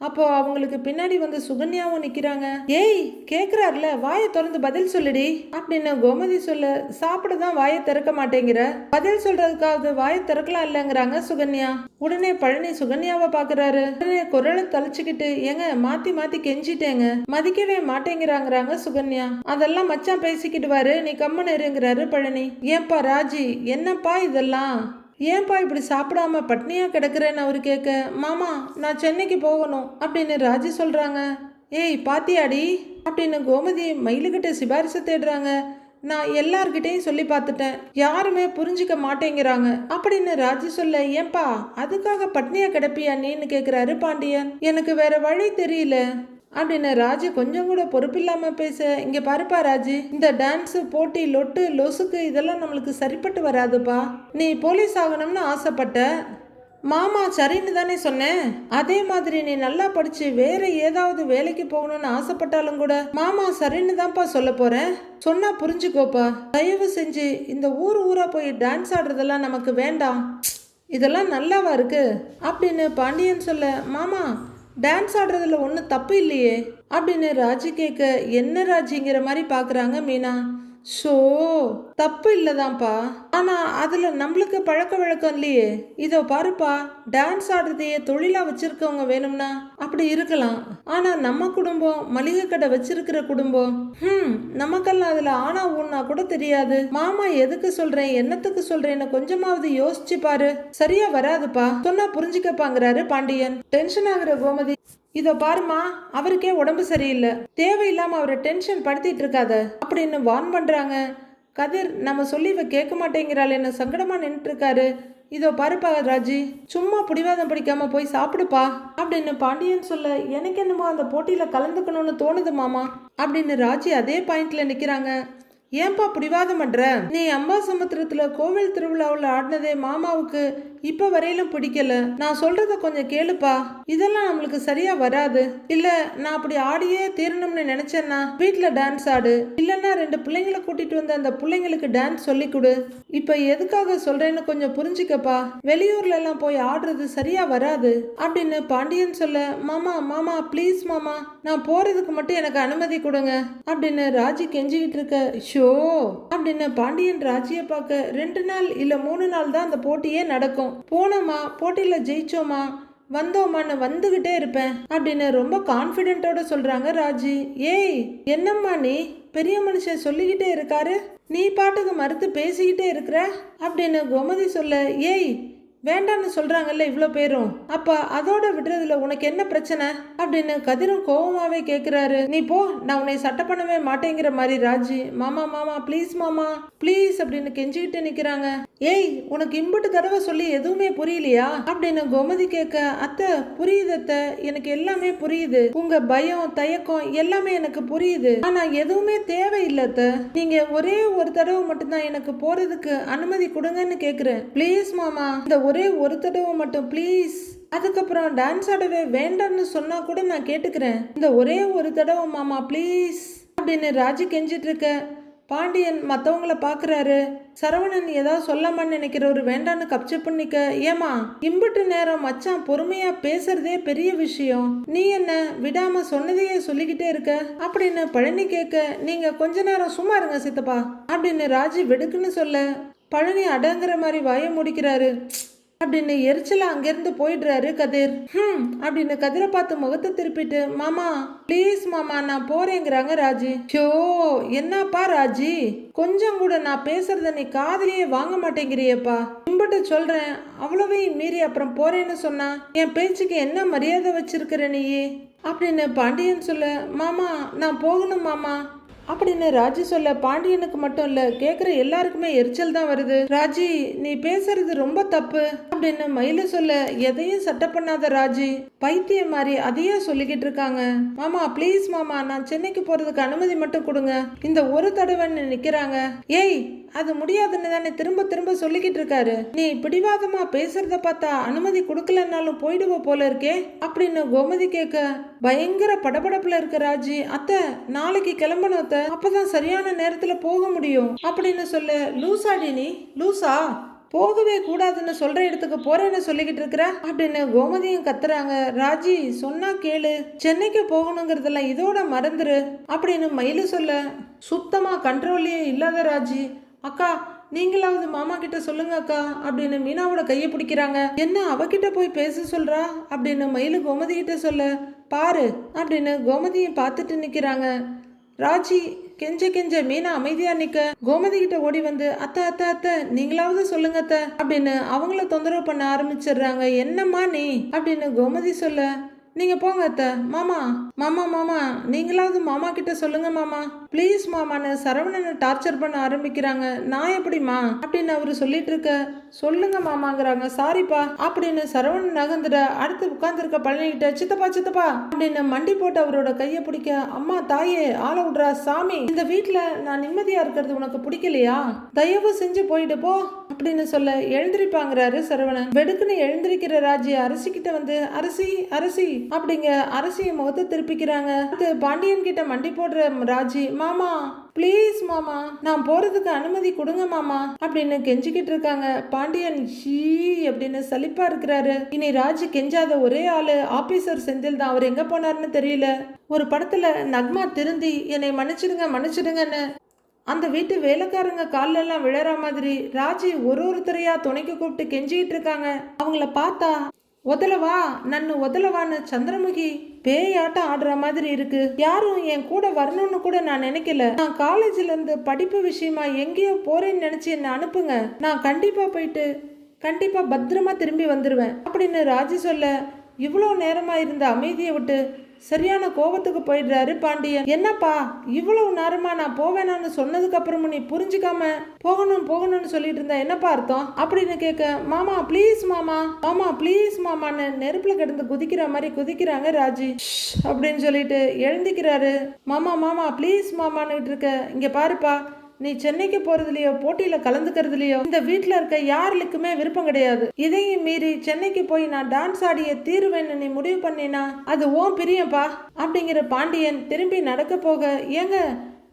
அப்போ அவங்களுக்கு பின்னாடி வந்து சுகன்யாவும் நிக்கிறாங்க. ஏய் கேக்குறாருல வாயை திறந்து பதில் சொல்லுடி அப்படின்னு கோமதி சொல்ல, சாப்பிடதான் வாயை திறக்க மாட்டேங்கிற, பதில் சொல்றதுக்காவது வாயை திறக்கலாம் இல்லைங்கிறாங்க சுகன்யா. உடனே பழனி சுகன்யாவை பாக்குறாரு. உடனே குரலை தளிச்சுக்கிட்டு, ஏங்க மாத்தி மாத்தி கெஞ்சிட்டேங்க, மதிக்கவே மாட்டேங்கிறாங்கிறாங்க சுகன்யா. அதெல்லாம் மச்சான் பேசிக்கிடுவாரு, நீ கம்மன் இருங்கிறாரு பழனி. ஏன்பா ராஜி என்னப்பா இதெல்லாம், ஏன்பா இப்படி சாப்பிடாம பட்னியா கிடக்குறேன்னு அவரு கேட்க, மாமா நான் சென்னைக்கு போகணும் அப்படின்னு ராஜி சொல்றாங்க. ஏய் பாத்தியாடி அப்படின்னு கோமதி மயிலுகிட்ட சிபாரிசு தேடுறாங்க. நான் எல்லார்கிட்டையும் சொல்லி பார்த்துட்டேன், யாருமே புரிஞ்சுக்க மாட்டேங்கிறாங்க அப்படின்னு ராஜி சொல்ல, ஏன்பா அதுக்காக பட்னியா கிடப்பியா நீன்னு கேக்குறாரு பாண்டியன். எனக்கு வேற வழி தெரியல அப்படின்னு ராஜி கொஞ்சம் கூட பொறுப்பில்லாம பேச, இங்க பாருப்பா ராஜி, இந்த டான்ஸ் போட்டி லொட்டு லொசுக்கு இதெல்லாம் நம்மளுக்கு சரிப்பட்டு வராதுப்பா, நீ போலீஸ் ஆகணும்னு ஆசைப்பட்ட, மாமா சரின்னு தானே சொன்னேன், அதே மாதிரி நீ நல்லா படிச்சு வேற ஏதாவது வேலைக்கு போகணும்னு ஆசைப்பட்டாலும் கூட மாமா சரின்னு தான்ப்பா சொல்ல போறேன், சொன்னா புரிஞ்சுக்கோப்பா, தயவு செஞ்சு இந்த ஊரா போய் டான்ஸ் ஆடுறதெல்லாம் நமக்கு வேண்டாம், இதெல்லாம் நல்லாவா இருக்கு அப்படின்னு பாண்டியன் சொல்ல, மாமா டான்ஸ் ஆடுறதுல ஒன்றும் தப்பு இல்லையே அப்படின்னு ராஜி கேட்க, என்ன ராஜிங்கிற மாதிரி பார்க்குறாங்க மீனா. ஷோ தப்பு இல்லைதான்ப்பா, ஆனா அதுல நம்மளுக்கு பழக்க வழக்கம் இல்லையே. இதோ பாருப்பா, டான்ஸ் ஆடுறதையே தொழிலா வச்சிருக்கவங்க வேணும்னா அப்படி இருக்கலாம். ஆனா நம்ம குடும்பம் மளிகை கடை வச்சிருக்கிற குடும்பம், நமக்கெல்லாம் அதுல ஆனா ஊன்னா கூட தெரியாது. மாமா எதுக்கு சொல்றேன் என்னத்துக்கு சொல்றேன்னு கொஞ்சமாவது யோசிச்சு பாரு. சரியா வராதுப்பா, சொன்னா புரிஞ்சுக்கப்பாங்கிறாரு பாண்டியன். டென்ஷன் ஆகுற கோமதி, இதோ பாருமா, அவருக்கே உடம்பு சரியில்லை, தேவையில்லாம அவரை டென்ஷன் படுத்திட்டு இருக்காத அப்படின்னு வார்ன் பண்றாங்க. கதிர் நம்ம சொல்லி இவ கேட்க மாட்டேங்கிறாள் என்ன சங்கடமா நின்றுட்டு இருக்காரு. இதோ பாருப்பா ராஜி, சும்மா பிடிவாதம் பிடிக்காம போய் சாப்பிடுப்பா அப்படின்னு பாண்டியன் சொல்ல, எனக்கு என்னமோ அந்த போட்டியில கலந்துக்கணும்னு தோணுது மாமா அப்படின்னு ராஜி அதே பாயிண்ட்ல நிக்கிறாங்க. ஏன்பா பிடிவாதம் பண்ற? நீ அம்பா சமுத்திரத்துல கோவில் திருவிழாவில் ஆடினதே மாமாவுக்கு இப்ப வரையிலும் பிடிக்கல. நான் சொல்றத கொஞ்சம் கேளுப்பா, இதெல்லாம் நம்மளுக்கு சரியா வராது. இல்ல நான் அப்படி ஆடியே தீரணும்னு நினைச்சேன்னா வீட்டுல டான்ஸ் ஆடு, இல்லன்னா 2 பிள்ளைங்களை கூட்டிட்டு வந்து அந்த பிள்ளைங்களுக்கு டான்ஸ் சொல்லி கொடு. இப்ப எதுக்காக சொல்றேன்னு கொஞ்சம் புரிஞ்சுக்கப்பா, வெளியூர்ல எல்லாம் போய் ஆடுறது சரியா வராது அப்படின்னு பாண்டியன் சொல்ல, மாமா மாமா ப்ளீஸ் மாமா, நான் போறதுக்கு மட்டும் எனக்கு அனுமதி கொடுங்க அப்படின்னு ராஜி கெஞ்சிக்கிட்டு இருக்க. ஷோ அப்படின்னு பாண்டியன் ராஜியை பார்க்க 2 நாள் இல்ல 3 நாள் தான் அந்த போட்டியே நடக்கும். போனோமா, போட்டியில ஜெயிச்சோமா, வந்தோமான்னு வந்துகிட்டே இருப்பேன் அப்படின்னு ரொம்ப கான்பிடென்ட்டோட சொல்றாங்க ராஜி. ஏய் என்னம்மா நீ, பெரிய மனுஷன் சொல்லிக்கிட்டே இருக்காரு, நீ பாட்டுக்கு மறுத்து பேசிக்கிட்டே இருக்கிற அப்படின்னு கோமதி சொல்ல, ஏய் வேண்டான்னு சொல்றாங்கல்ல இவ்வளோ பேரும், அப்ப அதோட விடுறதுல உனக்கு என்ன பிரச்சனை அப்படின்னு கதிரும் கோபமாவே கேட்கிறாரு. நீ போ, நான் உன்னை சட்டை பண்ணவே மாட்டேங்கிற மாதிரி ராஜி. மாமா மாமா ப்ளீஸ் மாமா ப்ளீஸ் அப்படின்னு கெஞ்சிக்கிட்டு நிக்கிறாங்க. ஏய் உனக்கு இம்புட்டு தடவை சொல்லி எதுவுமே புரியலையா அப்படின்னு கோமதி கேட்க, அத்தை புரியுது அத்தை, எனக்கு எல்லாமே புரியுது, உங்க பயம் தயக்கம் எல்லாமே எனக்கு புரியுது, ஆனா எதுவுமே தேவையில்லை அத்தை, நீங்க ஒரே ஒரு தடவை மட்டும்தான் எனக்கு போறதுக்கு அனுமதி கொடுங்கன்னு கேக்குறேன். ப்ளீஸ் மாமா, இந்த ஒரே ஒரு தடவை மட்டும் ப்ளீஸ், அதுக்கப்புறம் டான்ஸ் ஆடவே வேண்டாம்னு சொன்னா கூட நான் கேட்டுக்கிறேன், இந்த ஒரே ஒரு தடவை மாமா ப்ளீஸ் அப்படின்னு ராஜி கெஞ்சிட்டு இருக்க. பாண்டியன் மற்றவங்கள பார்க்குறாரு. சரவணன் ஏதாவது சொல்லாமான்னு நினைக்கிறவர் வேண்டான்னு கப்சப் பண்ணிக்க. ஏமா இம்புட்டு நேரம் மச்சான் பொறுமையா பேசுறதே பெரிய விஷயம், நீ என்ன விடாம சொன்னதையே சொல்லிக்கிட்டே இருக்க அப்படின்னு பழனி கேட்க, நீங்க கொஞ்ச நேரம் சும்மா இருங்க சித்தப்பா அப்படின்னு ராஜி வெடுக்குன்னு சொல்ல, பழனி அடங்குற மாதிரி வாய முடிக்கிறாரு. அப்படின்னு எரிச்சலா அங்கிருந்து போயிடுறாரு கதிர். அப்படின்னு கதிரை பார்த்து முகத்தை திருப்பிட்டு, மாமா ப்ளீஸ் மாமா நான் போறேங்கிறாங்க ராஜி. ஷோ என்னப்பா ராஜி, கொஞ்சம் கூட நான் பேசுறத நீ காதலியே வாங்க மாட்டேங்கிறியப்பா, இம்பட்டு சொல்றேன் அவ்வளவையும் மீறி அப்புறம் போறேன்னு சொன்னா என் பேச்சுக்கு என்ன மரியாதை வச்சிருக்கிற நீயே அப்படின்னு பாண்டியன் சொல்ல, மாமா நான் போகணும் மாமா அப்படின்னு ராஜி சொல்ல, பாண்டியனுக்கு மட்டும் இல்ல கேக்குற எல்லாருக்குமே எரிச்சல் தான் வருது. ராஜி நீ பேசுறது ரொம்ப தப்பு அப்படின்னு மயில சொல்ல, எதையும் சட்டை பண்ணாத ராஜி பைத்தியம் மாதிரி அதையே சொல்லிக்கிட்டு இருக்காங்க. மாமா ப்ளீஸ் மாமா, நான் சென்னைக்கு போறதுக்கு அனுமதி மட்டும் கொடுங்க, இந்த ஒரு தடவைன்னு நிக்கிறாங்க. ஏய் அது முடியாதுன்னு தானே திரும்ப திரும்ப சொல்லிக்கிட்டு இருக்காரு, நீ பிடிவாதமா பேசுறத பார்த்தா அனுமதி கொடுக்கலன்னாலும் போயிடுவ போல இருக்கே அப்படின்னு கோமதி கேட்க, பயங்கர படபடப்புல இருக்க ராஜி. அத்தை நாளைக்கு கிளம்பணும் அத்தை, அப்பதான் சரியான நேரத்துல போக முடியும் அப்படின்னு சொல்ல, லூசாடி நீ லூசா, போகவே கூடாதுன்னு சொல்ற இடத்துக்கு போறேன்னு சொல்லிக்கிட்டு இருக்கிற அப்படின்னு கோமதியும் கத்துறாங்க. ராஜி சொன்னா கேளு, சென்னைக்கு போகணுங்கிறதெல்லாம் இதோட மறந்துரு அப்படின்னு மயிலு சொல்ல, சுத்தமா கண்ட்ரோல்லையே இல்லாத ராஜி. அக்கா நீங்களாவது மாமா கிட்ட சொல்லுங்க அக்கா அப்படின்னு மீனாவோட கையை பிடிக்கிறாங்க. என்ன அவகிட்ட போய் பேச சொல்றா அப்படின்னு மயிலு கோமதி கிட்ட சொல்ல, பாரு அப்படின்னு கோமதியை பார்த்துட்டு நிக்கிறாங்க. ராஜி கெஞ்ச கெஞ்ச மீனா அமைதியா நிக்க, கோமதி கிட்ட ஓடி வந்து, அத்தை அத்தை அத்தை நீங்களாவது சொல்லுங்க அத்தை அப்படின்னு அவங்கள தொந்தரவு பண்ண ஆரம்பிச்சிடுறாங்க. என்னம்மா நீ அப்படின்னு கோமதி சொல்ல, நீங்க போங்க அத்தை. மாமா மாமா மாமா நீங்களாவது மாமா கிட்ட சொல்லுங்க மாமா ப்ளீஸ் மாமான்னு சரவணனை டார்ச்சர் பண்ண ஆரம்பிக்கிறாங்க. நான் எப்படிமா அப்படின்னு அவரு சொல்லிட்டு இருக்க, சொல்லுங்க மாமாங்கிறாங்க. சாரிப்பா அப்படின்னு சரவணன் நகர்ந்துட அடுத்து உட்கார்ந்துருக்க பழனிக்கிட்ட, சித்தப்பா சித்தப்பா அப்படின்னு மண்டி போட்டு அவரோட கையை பிடிக்க, அம்மா தாயே ஆள விடுறா சாமி, இந்த வீட்டுல நான் நிம்மதியா இருக்கிறது உனக்கு பிடிக்கலையா, தயவு செஞ்சு போயிட்டு போ அப்படின்னு சொல்ல எழுந்திருப்பாங்கிறாரு சரவணன். வெடுக்குன்னு எழுந்திருக்கிற ராஜி அரசிக்கிட்ட வந்து, அரசி அரசி அப்படிங்க அரசியை முகத்தை திருப்பிக்கிறாங்க. பாண்டியன் கிட்ட மண்டி போடுற ராஜி, மாமா ப்ளீஸ் மாமா நான் போறதுக்கு அனுமதி கொடுங்க மாமா அப்படின்னு கெஞ்சிக்கிட்டு இருக்காங்க. பாண்டியன் ஷீ அப்படின்னு சலிப்பா இருக்கிறாரு. இனி ராஜி கெஞ்சாத ஒரே ஆளு ஆபீசர் செந்தில் தான். அவர் எங்க போனாருன்னு தெரியல. ஒரு படத்துல நக்மா திருந்தி என்னை மன்னிச்சிடுங்க மன்னிச்சிடுங்கன்னு அந்த வீட்டு வேலைக்காரங்க கால்ல எல்லாம் விழற மாதிரி ராஜி ஒருத்தரையா துணைக்கு கூப்பிட்டு கெஞ்சிட்டு இருக்காங்க. அவங்கள பார்த்தா உதலவா நன்னு உதலவான்னு சந்திரமுகி பேயாட்டம் ஆடுற மாதிரி இருக்கு. யாரும் என் கூட வரணும்னு கூட நான் நினைக்கல. நான் காலேஜ்ல இருந்து படிப்பு விஷயமா எங்கேயோ போறேன்னு நினைச்சு என்ன அனுப்புங்க. நான் கண்டிப்பா போயிட்டு கண்டிப்பா பத்திரமா திரும்பி வந்துருவேன் அப்படின்னு ராஜி சொல்ல, இவ்வளோ நேரமா இருந்த அமைதியை விட்டு சரியான கோபத்துக்கு போயிடுறாரு பாண்டியன். என்னப்பா இவ்வளவு நேரமா நான் போவேனான்னு சொன்னதுக்கு அப்புறமும் நீ புரிஞ்சுக்காம போகணும்னு சொல்லிட்டு இருந்தா என்னப்பா அர்த்தம் அப்படின்னு கேட்க, மாமா ப்ளீஸ் மாமா, மாமா ப்ளீஸ் மாமான்னு நெருப்புல கிடந்து குதிக்கிற மாதிரி குதிக்கிறாங்க ராஜி. அப்படின்னு சொல்லிட்டு எழுந்திக்கிறாரு. மாமா மாமா ப்ளீஸ் மாமான்னு இருக்க, இங்க பாருப்பா, நீ சென்னைக்கு போறதுலயோ போட்டியில கலந்துக்கிறதுலயோ இந்த வீட்டுல இருக்க யாருக்குமே விருப்பம் கிடையாது. இதையும் மீறி சென்னைக்கு போய் நான் டான்ஸ் ஆடிய தீருவேன்னு நீ முடிவு பண்ணினா அது ஓன் பிரியப்பா அப்படிங்கிற பாண்டியன் திரும்பி நடக்க போக, ஏங்க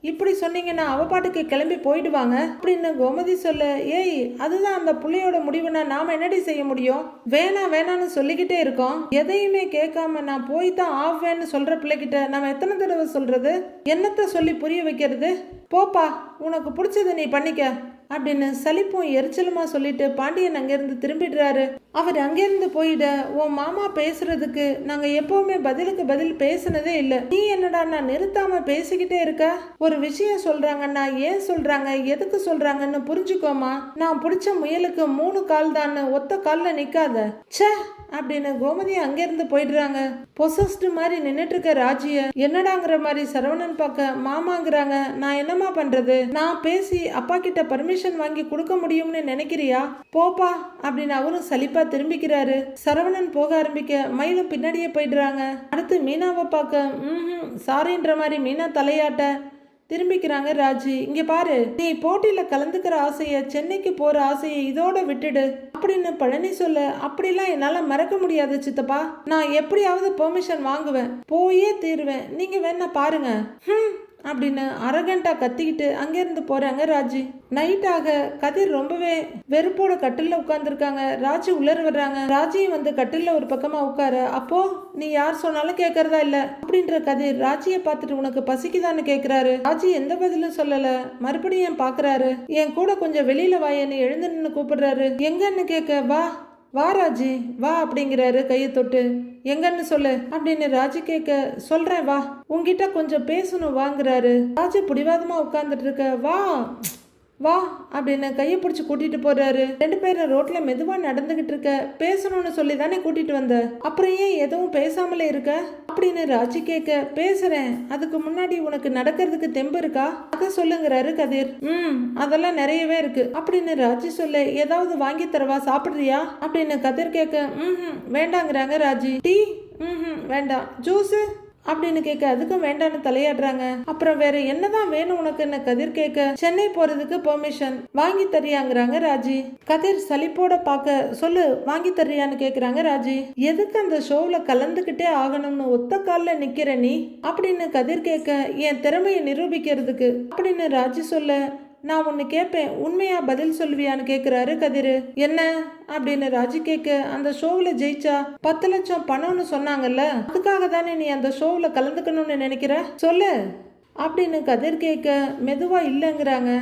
இப்படி சொன்னீங்கன்னா அவ பாட்டுக்கு கிளம்பி போயிடுவாங்க அப்படின்னு கோமதி சொல்ல, ஏய் அதுதான் அந்த புள்ளையோட முடிவுனா நாம என்னடி செய்ய முடியும்? வேணான்னு சொல்லிக்கிட்டே இருக்கோம். எதையுமே கேட்காம நான் போய் தான் ஆவேன்னு சொல்ற பிள்ளைகிட்ட நம்ம எத்தனை தடவை சொல்றது? என்னத்த சொல்லி புரிய வைக்கிறது? போப்பா, உனக்கு பிடிச்சதை நீ பண்ணிக்க அப்படின்னு சலிப்பும் எரிச்சலுமா சொல்லிட்டு பாண்டியன் அங்கிருந்து திரும்பிடுறாரு. அவர் அங்கிருந்து போயிட, உன் மாமா பேசுறதுக்கு நாங்க எப்பவுமே பதிலுக்கு பதில் பேசுனதே இல்லை. நீ என்னடா நான் நிறுத்தாம பேசிக்கிட்டே இருக்க? ஒரு விஷயம் சொல்றாங்கன்னா ஏன் சொல்றாங்க, எதுக்கு சொல்றாங்கன்னு புரிஞ்சுக்கோமா. நான் பிடிச்ச முயலுக்கு 3 கால் தான், ஒத்த கால்ல நிக்காத. ச்சே அப்படின்னு கோமதி அங்கிருந்து போயிடுறாங்க. பொசஸ்டு மாதிரி நின்னுட்டு இருக்க ராஜிய என்னடாங்கிற மாதிரி சரவணன் பார்க்க, மாமாங்கிறாங்க, நான் என்னமா பண்றது? நான் பேசி அப்பா கிட்ட பர்மிஷன் வாங்கி கொடுக்க முடியும்னு நினைக்கிறியா? போப்பா அப்படின்னு அவரும் சலிப்பா திரும்பிக்கிறாரு. சரவணன் போக ஆரம்பிக்க மயிலும் பின்னாடியே போயிடுறாங்க. அடுத்து மீனாவை பார்க்க சாரின்ற மாதிரி மீனா தலையாட்ட திரும்பிக்கிறாங்க ராஜி. இங்க பாரு, நீ போட்டியில கலந்துக்கிற ஆசைய, சென்னைக்கு போற ஆசையை இதோட விட்டுடு அப்படின்னு பழனி சொல்ல, அப்படிலாம் என்னால மறக்க முடியாது சித்தப்பா. நான் எப்படியாவது பெர்மிஷன் வாங்குவேன், போயே தீருவேன், நீங்க வேணா பாருங்க அப்படின்னு அரகண்டா கத்திக்கிட்டு அங்கிருந்து போறாங்க ராஜி. நைட்டாக கதிர் ரொம்பவே வெறுப்போட கட்டில்ல உட்கார்ந்துருக்காங்க. ராஜி உள்ளர வர்றாங்க. ராஜியும் வந்து கட்டில்ல ஒரு பக்கமா உட்கார, அப்போ நீ யார் சொன்னாலும் கேட்கறதா இல்ல அப்படின்ற கதிர் ராஜியை பார்த்துட்டு உனக்கு பசிக்குதான்னு கேட்கிறாரு. ராஜி எந்த பதிலும் சொல்லல. மறுபடியும் பாக்குறாரு. என் கூட கொஞ்சம் வெளியில வாயன்னு எழுந்து நின்று கூப்பிடுறாரு. எங்கன்னு கேட்க, வா வா ராஜி வா அப்படிங்கிறாரு கையை தொட்டு. எங்கன்னு சொல்லு அப்படின்னு ராஜி கேட்க, சொல்றேன் வா, உங்ககிட்ட கொஞ்சம் பேசணும் வாங்குறாரு. ராஜி பிடிவாதமா உட்கார்ந்துட்டு இருக்க, வா வா அப்படின்னு கையை பிடிச்சி கூட்டிட்டு போறாரு. 2 பேரும் ரோட்ல மெதுவா நடந்துகிட்டு இருக்க, பேசணும்னு சொல்லி தானே கூட்டிட்டு வந்த, அப்புறம் ஏன் எதுவும் பேசாமலே இருக்க அப்படின்னு ராஜி கேட்க, பேசுறேன், அதுக்கு முன்னாடி உனக்கு நடக்கிறதுக்கு தெம்பு இருக்கா அதை சொல்லுங்கிறாரு கதிர். அதெல்லாம் நிறையவே இருக்கு அப்படின்னு ராஜி சொல்ல, ஏதாவது வாங்கி தரவா, சாப்பிடுறியா அப்படின்னு கதிர் கேட்க, வேண்டாங்கிறாங்க ராஜி. டீ வேண்டாம், ஜூஸ் அப்படின்னு கேட்க, அதுக்கும் வேண்டான்னு தலையாடுறாங்க. அப்புறம் வேற என்னதான் வேணும் உனக்குன்னு கதிர் கேட்க, சென்னை போறதுக்கு பெர்மிஷன் வாங்கி தரியாங்கிறாங்க ராஜி. கதிர் சலிப்போட பார்க்க, சொல்லு வாங்கி தரியான்னு கேக்குறாங்க ராஜி. எதுக்கு அந்த ஷோவில் கலந்துக்கிட்டே ஆகணும்னு ஒத்த காலில் நிக்கிற நீ அப்படின்னு கதிர் கேட்க, என் திறமையை நிரூபிக்கிறதுக்கு அப்படின்னு ராஜி சொல்ல, நான் ஒன்று கேட்பேன், உண்மையா பதில் சொல்லுவியான்னு கேட்குறாரு கதிர். என்ன அப்படின்னு ராஜி கேட்க, அந்த ஷோவில் ஜெயிச்சா 10 லட்சம் பணம்னு சொன்னாங்கல்ல, அதுக்காக தானே நீ அந்த ஷோவில் கலந்துக்கணும்னு நினைக்கிற, சொல்லு அப்படின்னு கதிர் கேட்க, மெதுவா இல்லைங்கிறாங்க.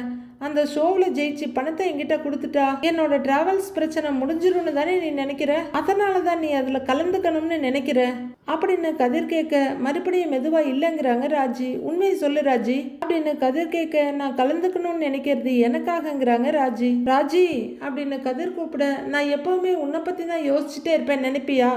அந்த ஷோவில் ஜெயிச்சு பணத்தை என்கிட்ட கொடுத்துட்டா என்னோட டிராவல்ஸ் பிரச்சனை முடிஞ்சிரும்னு தானே நீ நினைக்கிற, அதனால தான் நீ அதில் கலந்துக்கணும்னு நினைக்கிற அப்படின்னு கதிர் கேட்க, மறுபடியும் மெதுவா இல்லைங்கிறாங்க ராஜி. உண்மையை சொல்லு ராஜி அப்படின்னு கதிர் கேட்க, நான் கலந்துக்கணும்னு நினைக்கிறது எனக்காகங்கிறாங்க ராஜி. ராஜி அப்படின்னு கதிர் கூப்பிட, நான் எப்பவுமே உன்னை பத்தி தான் யோசிச்சுட்டே இருப்பேன் நினைப்பியா?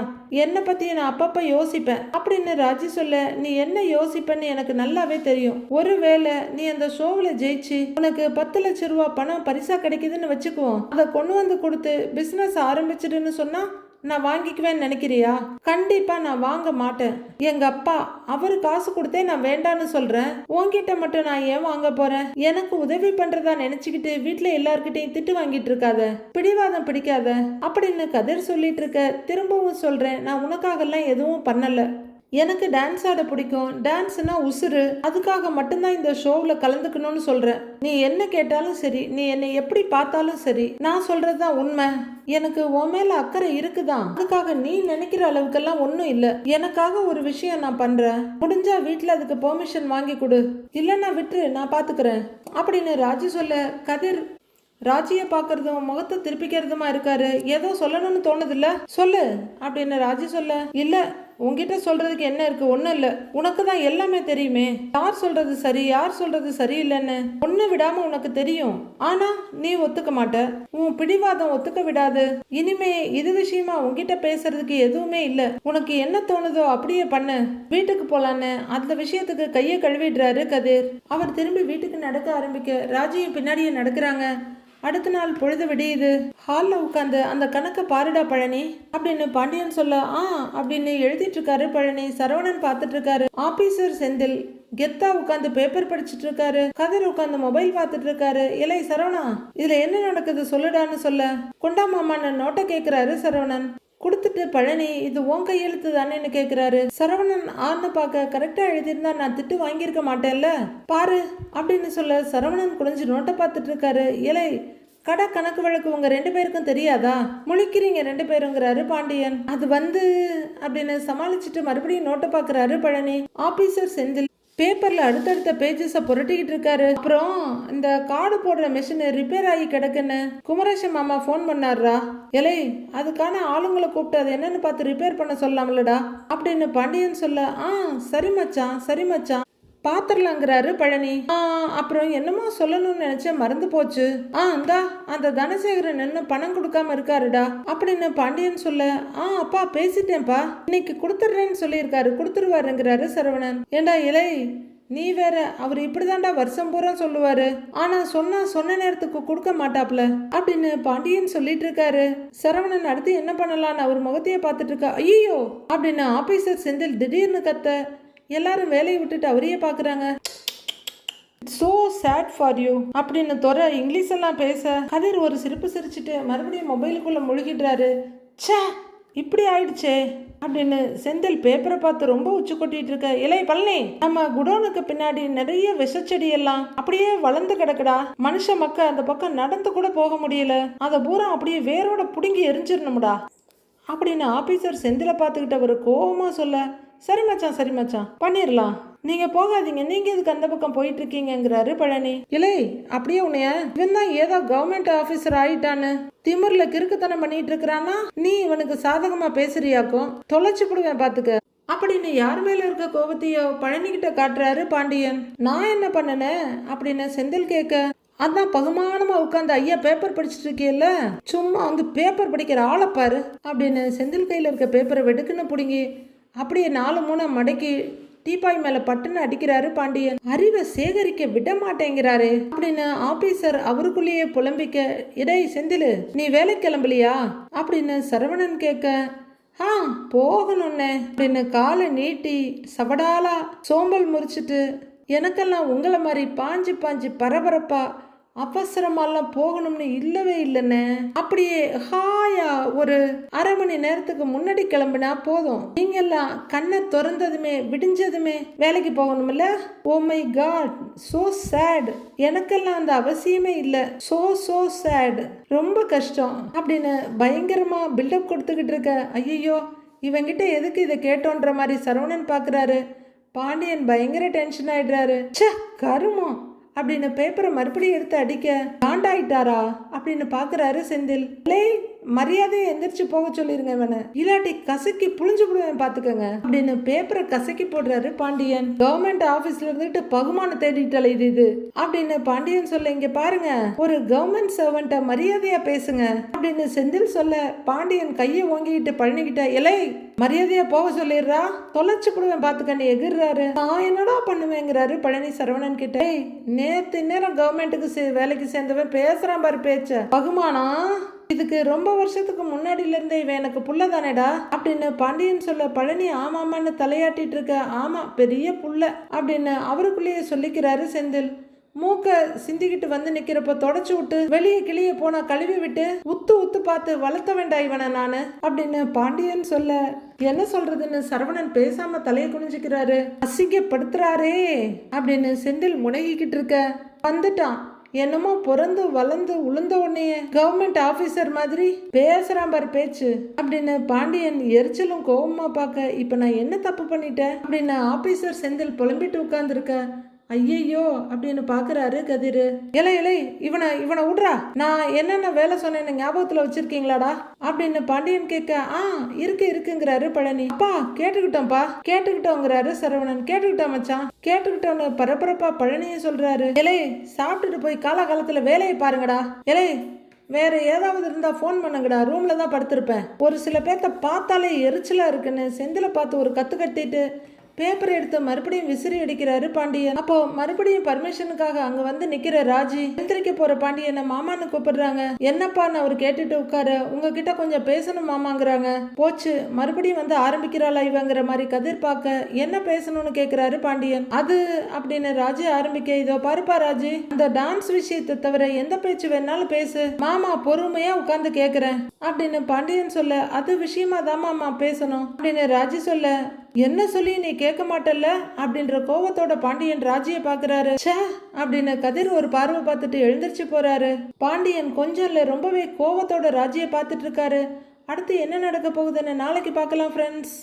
என்னை பத்தி நான் அப்பப்ப யோசிப்பேன் அப்படின்னு ராஜி சொல்ல, நீ என்ன யோசிப்பேன்னு எனக்கு நல்லாவே தெரியும். ஒருவேளை நீ அந்த ஷோவில் ஜெயிச்சு உனக்கு 10 லட்சம் ரூபா பணம் பரிசா கிடைக்குதுன்னு வச்சுக்குவோம், அதை கொண்டு வந்து கொடுத்து பிசினஸ் ஆரம்பிச்சிடுன்னு சொன்னா நான் வாங்கிக்குவேன்னு நினைக்கிறியா? கண்டிப்பா நான் வாங்க மாட்டேன். எங்க அப்பா அவரு காசு கொடுத்தே நான் வேண்டான்னு சொல்றேன், உன்கிட்ட மட்டும் நான் ஏன் வாங்க போறேன்? எனக்கு உதவி பண்றதா நினைச்சுக்கிட்டு வீட்டுல எல்லார்கிட்டையும் திட்டு வாங்கிட்டு இருக்காத, பிடிவாதம் பிடிக்காத அப்படின்னு கதிர் சொல்லிட்டு இருக்க. திரும்பவும் சொல்றேன், நான் உனக்காகலாம் எதுவும் பண்ணல. எனக்கு டான்ஸ் ஆட பிடிக்கும், டான்ஸ்னா உசுரு, அதுக்காக மட்டும்தான் இந்த ஷோவில் கலந்துக்கணும்னு சொல்றேன். நீ என்ன கேட்டாலும் சரி, நீ என்னை எப்படி பார்த்தாலும் சரி, நான் சொல்றதுதான் உண்மை. எனக்கு உன் மேல அக்கறை இருக்குதான், அதுக்காக நீ நினைக்கிற அளவுக்கெல்லாம் ஒன்றும் இல்லை. எனக்காக ஒரு விஷயம் நான் பண்றேன், முடிஞ்சா வீட்டில் அதுக்கு பெர்மிஷன் வாங்கி கொடு, இல்லைன்னா விட்டுரு, நான் பாத்துக்கிறேன் அப்படின்னு ராஜி சொல்ல, கதிர் ராஜியை பார்க்கறதும் முகத்தை திருப்பிக்கிறதுமா இருக்காரு. ஏதோ சொல்லணும்னு தோணுதில்ல, சொல்லு அப்படின்னு ராஜி சொல்ல, இல்ல உங்ககிட்ட சொல்றதுக்கு என்ன இருக்கு, ஒன்றும் இல்லை, உனக்கு தான் எல்லாமே தெரியுமே, யார் சொல்றது சரி யார் சொல்றது சரியில்லைன்னு ஒன்று விடாம உனக்கு தெரியும். ஆனா நீ ஒத்துக்க மாட்ட, உன் பிடிவாதம் ஒத்துக்க விடாது. இனிமே இது விஷயமா உன்கிட்ட பேசுறதுக்கு எதுவுமே இல்லை, உனக்கு என்ன தோணுதோ அப்படியே பண்ணு, வீட்டுக்கு போலான்னு அந்த விஷயத்துக்கு கையை கழுவிடுறாரு கதிர். அவர் திரும்பி வீட்டுக்கு நடக்க ஆரம்பிக்க ராஜியும் பின்னாடியே நடக்கிறாங்க. அடுத்த நாள் பொழுது விடியுது. ஹாலில் உட்காந்து அந்த கணக்கை பாருடா பழனி அப்படின்னு பாண்டியன் சொல்ல, அப்படின்னு எழுதிட்டு இருக்காரு பழனி. சரவணன் பார்த்துட்டு இருக்காரு. ஆபீசர் செந்தில் கெத்தா உட்காந்து பேப்பர் படிச்சுட்டு இருக்காரு. கதிர் உட்காந்து மொபைல் பார்த்துட்டு இருக்காரு. இலை சரவணா, இதுல என்ன நடக்குது சொல்லுடான்னு சொல்ல, கொண்டா மாமான்னு நோட்டை கேட்கிறாரு சரவணன். கொடுத்துட்டு பழனி, இது உன் கையெழுத்து தானேன்னு கேட்கிறாரு. சரவணன் ஆன்னு பார்க்க, கரெக்டா எழுதியிருந்தா நான் திட்டு வாங்கியிருக்க மாட்டேன்ல, பாரு அப்படின்னு சொல்ல, சரவணன் குனிஞ்சு நோட்டை பார்த்துட்டு இருக்காரு. இலை கடை கணக்கு வழக்கு உங்க 2 பேருக்கும் தெரியாதா, முழிக்கிறீங்க 2 பேருங்கிறாரு பாண்டியன். அது அப்படின்னு சமாளிச்சுட்டு மறுபடியும் நோட்டை பார்க்கறாரு பழனி. ஆபீசர் செந்தில் பேப்பர்ல அடுத்தடுத்த பேஜஸை புரட்டிக்கிட்டு இருக்காரு. அப்புறம் இந்த கார்டு போடுற மிஷின் ரிப்பேர் ஆகி கிடக்குன்னு குமரேசன் மாமா ஃபோன் பண்ணாருடா. இலை அதுக்கான ஆளுங்களை கூப்பிட்டு அது என்னன்னு பார்த்து ரிப்பேர் பண்ண சொல்லலாம்லடா அப்படின்னு பாண்டியன் சொல்ல, சரி மச்சான் சரி மச்சான் பாத்திரலாங்கிறாரு பழனி. அப்புறம் என்னமோ சொல்லணும்னு நினைச்ச மறந்து போச்சு. இந்தா அந்த தனசேகரன் என்ன பணம் கொடுக்காம இருக்காருடா அப்படின்னு பாண்டியன் சொல்ல, அப்பா பேசிட்டேன்ப்பா, இன்னைக்கு கொடுத்துட்றேன்னு சொல்லியிருக்காரு, கொடுத்துருவாருங்கிறாரு சரவணன். ஏண்டா இலை நீ வேற, அவர் இப்படிதான்டா வருஷம் பூரா சொல்லுவாரு, ஆனா சொன்ன நேரத்துக்கு கொடுக்க மாட்டாப்ல அப்படின்னு பாண்டியன் சொல்லிட்டு இருக்காரு. சரவணன் அடுத்து என்ன பண்ணலான்னு அவர் முகத்தையே பார்த்துட்டு இருக்கா. ஐயோ அப்படின்னு ஆபீசர் செந்தில் திடீர்னு கத்த, எல்லாரும் வேலையை விட்டுட்டு அவரையே பார்க்குறாங்க. so sad for you அப்படின்னு துறை இங்கிலீஷ் எல்லாம் பேச, கதிர் ஒரு சிரிப்பு சிரிச்சுட்டு மறுபடியும் மொபைலுக்குள்ள முழுகிடுறாரு. ச்சே இப்படி ஆயிடுச்சே அப்படின்னு செந்தில் பேப்பரை பார்த்து ரொம்ப உச்சி கொட்டிட்டு இருக்க. இலை பழனி, நம்ம குடோனுக்கு பின்னாடி நிறைய விஷச்செடி எல்லாம் அப்படியே வளர்ந்து கிடக்குடா, மனுஷ மக்க அந்த பக்கம் நடந்து கூட போக முடியல, அதை பூரா அப்படியே வேரோட புடுங்கி எரிஞ்சிடணும்டா அப்படின்னு ஆபீசர் செந்தில பார்த்துக்கிட்ட ஒரு கோபமா சொல்ல, சரி மச்சான் பண்ணிடலாம், நீங்க போகாதீங்க, நீங்க எதுக்கு அந்த பக்கம் போயிட்டு இருக்கீங்கிறாரு பழனி. இல்லை அப்படியே உன்னைய இவன் தான் ஏதோ கவர்மெண்ட் ஆபீசர் ஆயிட்டான்னு திமிர்ல கிறுக்குத்தனம் பண்ணிட்டு இருக்கிறானா, நீ இவனுக்கு சாதகமா பேசுறியாக்கும், தொலைச்சு போடுவேன் பாத்துக்க அப்படின்னு யார் மேல இருக்க கோபத்தையோ பழனிக்கிட்ட காட்டுறாரு பாண்டியன். நான் என்ன பண்ணனேன் அப்படின்னு செந்தில் கேட்க, அதான் பகுமானமா உட்காந்து ஐயா பேப்பர் படிச்சுட்டு இருக்கியல்ல, சும்மா வந்து பேப்பர் படிக்கிற ஆளை பாரு அப்படின்னு செந்தில் கையில இருக்க பேப்பரை வெடுக்குன்னு பிடுங்கி அப்படியே 4 3 மடக்கி டீப்பாய் மேல பட்டுன்னு அடிக்கிறாரு பாண்டியன். அறிவை சேகரிக்க விட மாட்டேங்கிறாரு அப்படின்னு ஆபீசர் அவருக்குள்ளேயே புலம்பிக்க, இடை செந்திலு நீ வேலை கிளம்பலையா அப்படின்னு சரவணன் கேட்க, போகணும்னே அப்படின்னு காலை நீட்டி சவடாலா சோம்பல் முறிச்சிட்டு, எனக்கெல்லாம் உங்களை மாதிரி பாஞ்சு பரபரப்பா அவசரமாலாம் போகணும்னு இல்லவே இல்லைன்னு, அப்படியே ஹாயா ஒரு அரை மணி நேரத்துக்கு முன்னாடி கிளம்பினா போதும், நீங்கெல்லாம் கண்ணை திறந்ததுமே விடிஞ்சதுமே வேலைக்கு போகணும்ல. Oh my God so sad, எனக்கெல்லாம் அந்த அவசியமே இல்லை, சோ சேட், ரொம்ப கஷ்டம் அப்படின்னு பயங்கரமா பில்டப் கொடுத்துக்கிட்டு இருக்க. ஐயோ இவங்கிட்ட எதுக்கு இதை கேட்டோன்ற மாதிரி சரவணன் பார்க்குறாரு. பாண்டியன் பயங்கர டென்ஷன் ஆயிடுறாரு. ச்சே கருமம் அப்படின்னு பேப்பரை மறுபடியும் எடுத்து அடிக்க, காண்டாயிட்டாரா அப்படின்னு பாக்குறாரு செந்தில். மரியாதையை எந்திரிச்சு போக சொல்லிருங்க இவனை, இல்லாட்டி கசக்கி புளிஞ்சு விடுவேன் பாத்துக்கங்க அப்படின்னு பேப்பரை கசக்கி போடுறாரு பாண்டியன். கவர்மெண்ட் ஆபீஸ்ல இருந்துட்டு பகுமானம் தேடிட்டல இது அப்படின்னு பாண்டியன் சொல்ல, இங்க பாருங்க ஒரு கவர்மெண்ட் சர்வெண்ட மரியாதையா பேசுங்க அப்படின்னு செந்தில் சொல்ல, பாண்டியன் கையை ஓங்கிக்கிட்டு பழனிக்கிட்ட, இலை மரியாதையா போக சொல்லிடுறா, தொலைச்சு விடுவேன் பாத்துக்கன்னு எகிர்றாரு. நான் என்னடா பண்ணுவேங்கிறாரு பழனி சரவணன் கிட்ட. நேத்து நேரம் கவர்மெண்ட்டுக்கு வேலைக்கு சேர்ந்தவன் பேசுறான் பாரு பேச்ச, பகுமானம் இதுக்கு ரொம்ப வருஷத்துக்கு முன்னாடில இருந்தே இவன் எனக்கு புள்ள தானேடா அப்படின்னு பாண்டியன் சொல்ல, பழனி ஆமாமான்னு தலையாட்டிட்டு இருக்க, ஆமா பெரிய புள்ள அப்படின்னு அவருக்குள்ளேயே சொல்லிக்கிறாரு செந்தில். மூக்க சிந்திக்கிட்டு வந்து நிக்கிறப்ப தொடச்சு விட்டு வெளியே கிளியே போனா கழுவி விட்டு உத்து உத்து பார்த்து வளர்த்த வேண்டாம் இவனை நானு அப்படின்னு பாண்டியன் சொல்ல என்ன சொல்றதுன்னு சரவணன் பேசாம தலையை குனிஞ்சுக்கிறாரு. அசிங்கப்படுத்துறாரே அப்படின்னு செந்தில் முனகிக்கிட்டு இருக்க வந்துட்டான். என்னமோ பிறந்து வளர்ந்து உளுந்த உடனே கவர்மெண்ட் ஆபீசர் மாதிரி பேசுறான் பாரு பேச்சு அப்படின்னு பாண்டியன் எரிச்சலும் கோபமா பார்க்க இப்ப நான் என்ன தப்பு பண்ணிட்டேன் அப்படின்னு ஆபீசர் செந்தில் புலம்பிட்டு உட்கார்ந்துருக்க. ஐயையோ அப்படின்னு பாக்குறாரு கதிரு. இலை இவனை விடுறா, நான் என்னென்ன வேலை சொன்னேன்னு ஞாபகத்துல வச்சிருக்கீங்களாடா அப்படின்னு பாண்டியன் கேட்க இருக்குங்கிறாரு பழனி. அப்பா கேட்டுக்கிட்டோங்கிறாரு சரவணன். கேட்டுக்கிட்டோம் மச்சான், கேட்டுக்கிட்டோன்னு பரபரப்பா பழனியே சொல்றாரு. இலை சாப்பிட்டுட்டு போய் காலகாலத்துல வேலையை பாருங்கடா. இலை வேற ஏதாவது இருந்தா போன் பண்ணுங்கடா, ரூம்ல தான் படுத்திருப்பேன். ஒரு சில பேர்த்த பார்த்தாலே எரிச்சலா இருக்குன்னு செந்தில பார்த்து ஒரு கத்து கட்டிட்டு பேப்பர் எடுத்து மறுபடியும் விசிறி அடிக்கிறாரு பாண்டியன். அப்போ மறுபடியும் பர்மிஷனுக்காக அங்க வந்து நிக்கிற ராஜி எந்திரிக்க போற பாண்டியனை மாமான்னு கூப்பிடுறாங்க. என்னப்பான்னு அவர் கேட்டுட்டு உட்கார உங்ககிட்ட கொஞ்சம் பேசணும் மாமாங்கிறாங்க. போச்சு, மறுபடியும் வந்து ஆரம்பிக்கிறாளா இவங்கிற மாதிரி கதிர் பார்க்க என்ன பேசணும்னு கேக்குறாரு பாண்டியன். அது அப்படின்னு ராஜி ஆரம்பிக்க இதோ பாருப்பா ராஜி, அந்த டான்ஸ் விஷயத்தை தவிர எந்த பேச்சு வேணாலும் பேசு, மாமா பொறுமையா உட்கார்ந்து கேக்குறேன் அப்படின்னு பாண்டியன் சொல்ல அது விஷயமா தான் மாமா பேசணும் அப்படின்னு ராஜி சொல்ல என்ன சொல்லி நீ கேட்க மாட்டல்ல அப்படின்ற கோவத்தோட பாண்டியன் ராஜியை பாக்குறாரு. ச்சே அப்படின்னு கதிர் ஒரு பார்வை பார்த்துட்டு எழுந்திருச்சு போறாரு. பாண்டியன் கொஞ்சம் இல்ல ரொம்பவே கோவத்தோட ராஜியை பார்த்துட்டு இருக்காரு. அடுத்து என்ன நடக்க போகுதுன்னு நாளைக்கு பார்க்கலாம் ஃப்ரெண்ட்ஸ்.